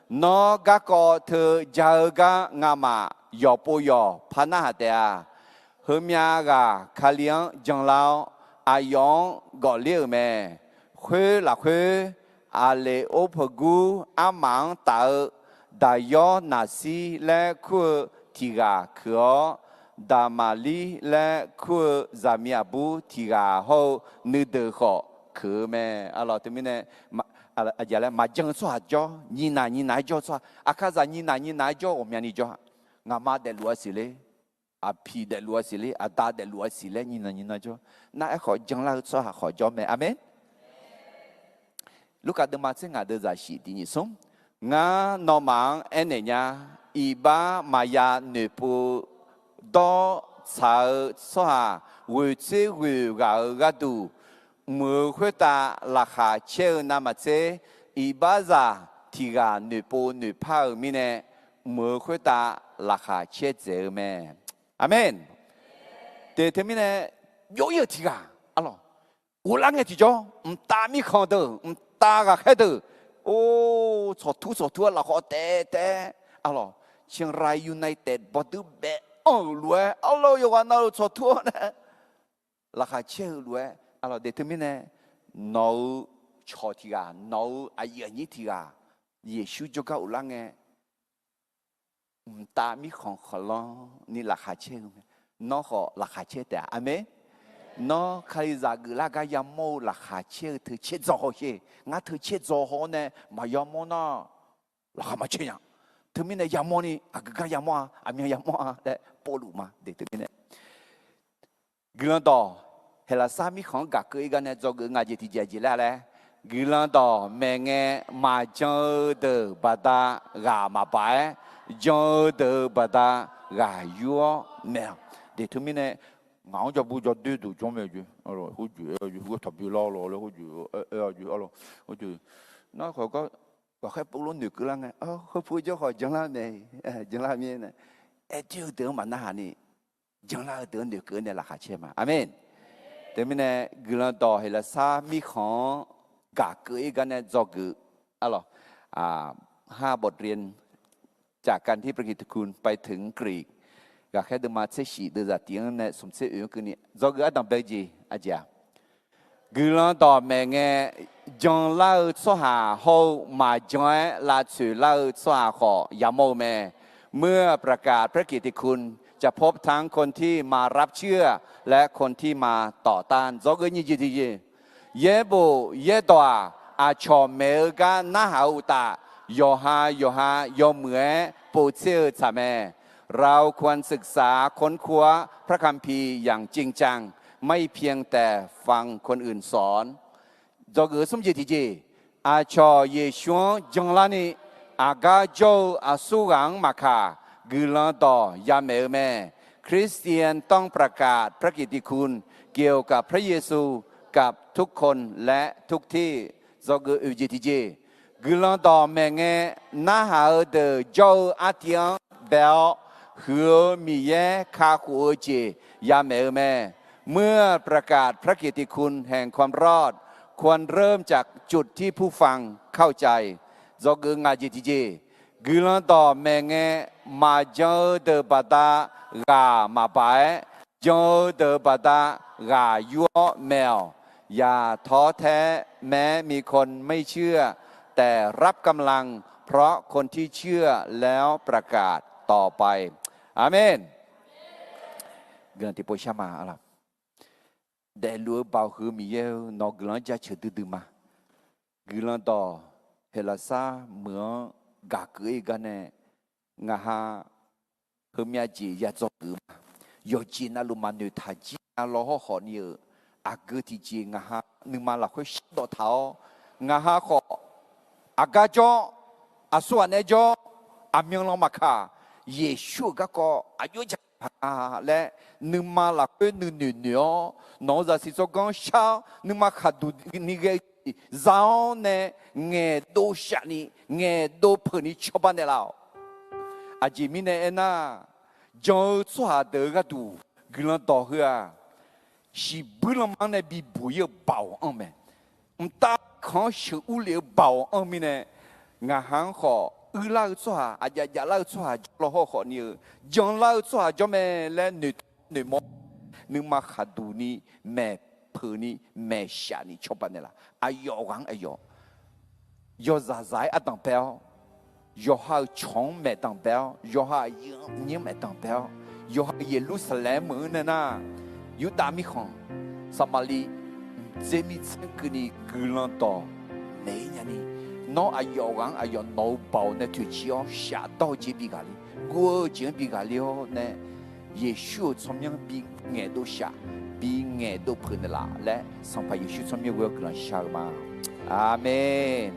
C: nó cái có thơ giờ cái ngà mà yo po yo pa na de hôm nay cái khai liang chẳng lao ayong gọi liêu mẹ khuê là khuê ale opagu amang tạo đại yo nasi le khu tiga khờ đà mali le khu zamia bu tiga hậu nữ đỡ khó khờ mẹ alo tụi mình này giờ là mà chẳng xóa cho nhìn này cho xóa akaza nhìn này cho ôm nhau cho ngama để lúa xí lệ api để lúa xí lệ ada để lúa xí lệ nhìn này cho na khó chẳng là xóa khó cho mẹ amen lúc cả đêm mà sẽ ngã đưa ra xí đi nhỉ sống ngã nó mang anh này nha 伊巴玛雅女仆多查索为这为个度，莫会打拉哈切那么这伊巴扎提个女仆女怕咪呢，莫会打拉哈切这咩？阿门。对他们呢，有提个，阿罗，我啷个提着？大米看到，大个看到，哦，错土拉好得，阿罗，เชียงรายยูไนเต็ดบอดูเบะรวยเอาเราอยู่วันเราชดทั่วนะราคาเชื่อรวยเอาเราเด็กที่มีเนี่ยเราชอที่กาเราอายุนี้ที่กาเยซูจะก้าวหลังไงตามีของขลังนี่ราคาเชื่อน้องขอราคาเชื่อแต่อเมน้องใครจะกุลากายามโมราคาเชื่อเธอเชื่อจ่อเชื่องั้นเธอเชื่อจ่อเนี่ยมายามโมน่ะราคามาเชื่อยังเธอมีเนี่ยยามโมนี่ก็ยามโมมียามโมแต่ปลุกมาเด็กเธอมีเนี่ยกลัวต่อเฮลัสามีของกักเกยกันเนี่ยจอกงานจิตใจจีแล้วแหละกลัวต่อแม่เงี้ยมาเจอเดอบาดากามาไปเจอเดอบาดากายัวแมวเด็กเธอมีเนี่ยงานจะบูจะดื้อดูจอมไม่จู่อะไรหูจู่อยู่ก็ทับอยู่ล้อเลยหูจู่อยู่อะไรหูจู่น้าเขาก็แค่ปลุกหนึ่งก็แล้วไงเขาพูดจะขอจังละเนี่ยจังละเนี่ยนะเจ้าเดิมมันน่านี่จังละเดิมหนึ่งก็เนี่ยราคาเชื่อมาอาเมนแต่ไม่เนี่ยกลัวต่อให้ละสามีของกักเกยกันเนี่ยจอกอะไร5 บทเรียนจากการที่พระกิตติคุณไปถึงกรีกก็แค่เดินมาเชื่อสีเดินจากที่นั่นเนี่ยสมเด็จอยู่กันนี่จอกอันดับเบจีอาจารย์กลัวต่อแม่เงี้ยจังเล่าสหาเขามาจอยลาสื่อเล่าสหาขอยามโมแม่เมื่อประกาศพระกิตติคุณจะพบทั้งคนที่มารับเชื่อและคนที่มาต่อต้านจอกนี่จีดีเยบูเยตัวอาชอเมกานาหาอุตาโยฮาโยเหมือปูเชื่อสาแม่เราควรศึกษาค้นคว้าพระคัมภีร์อย่างจริงจังไม่เพียงแต่ฟังคนอื่นสอนจอกสมจิตจีอาชอเยชัวจังลานีอากาโจอาสุกังมาคากุลาต่อยาเมแม่คริสเตียนต้องประกาศพระกิตติคุณเกี่ยวกับพระเยซูกับทุกคนและทุกที่จอกอุจิตจีกุลาต่อแม่เงนาหาเดโจอาเตียงเบลหัวมีแยคาคูเจยาเมแม่เมื่อประกาศพระกิตติคุณแห่งความรอดควรเริ่มจากจุดที่ผู้ฟังเข้าใจจอกงาจิตจีกุลาต่อแม่เงมาเจอเดบาดากามาไปเจอเดบาดากายัวแมวอย่าท้อแท้แม้มีคนไม่เชื่อแต่รับกำลังเพราะคนที่เชื่อแล้วประกาศต่อไปอาเมนเงินที่โปชามาอะไรแต่ลัวเบาคือมีเยอะนอกกลังจะเฉดดื้อมากลังต่อเฮลัสาเหมือนกากเกยกันเนี่ยงาฮาเฮมีอาจียาจอกกือยจีน่าลุมันอยู่ท่าจีน่าล้อหอนี่อาเกติจีงาฮาหนึ่งมาหลักค่อยชิดต่อเท้างาฮาขออากาจออาส่วนเนจออามีงลงมาค่ะเยซูก็อายุจะและหนึ่งมาหลักค่อยหนึ่งน้องจะสิจงชาหนึ่งมาขัดดูนี่เกจาวเนี่ยเงโดชานีเงโดเพนิชบันเดลาวอาจิมิเนเอน่าจอสวาเดอร์ก็ดูกลันต่อเหือสิบุลมันเนี่ยบีบุยเบาอันเมตาข้าชื่ออุเลเบาอันมิเนงาหังขอเล่าสวาอาจจะเล่าสวาจลอขอนี่จังเล่าสวาจอมและหนึ่งมหนึ่งมาขัดดูนี่แม่เพนี่แม่ชานี่ชบันเดลาอายอวังอายอยอซาใจอัตังเปลยอฮาชงแม่ตังเปลยอฮายิ่งแม่ตังเปลยอฮาเยรูซาเล็มเนี่ยนะยูดามิของสมาลีเจมิเซงกุนีกุลันต่อเนียนี่น้องอายอวังอายอโนเบาเนี่ยถือเชียวชาดอจีบิกาลีกัวเจียบิกาลีเนี่ยเยซูสมยังบิเงโดชาบิเงโดพื้นละและสัมผัสเยซูสมยังเวกลันชามาอาเมน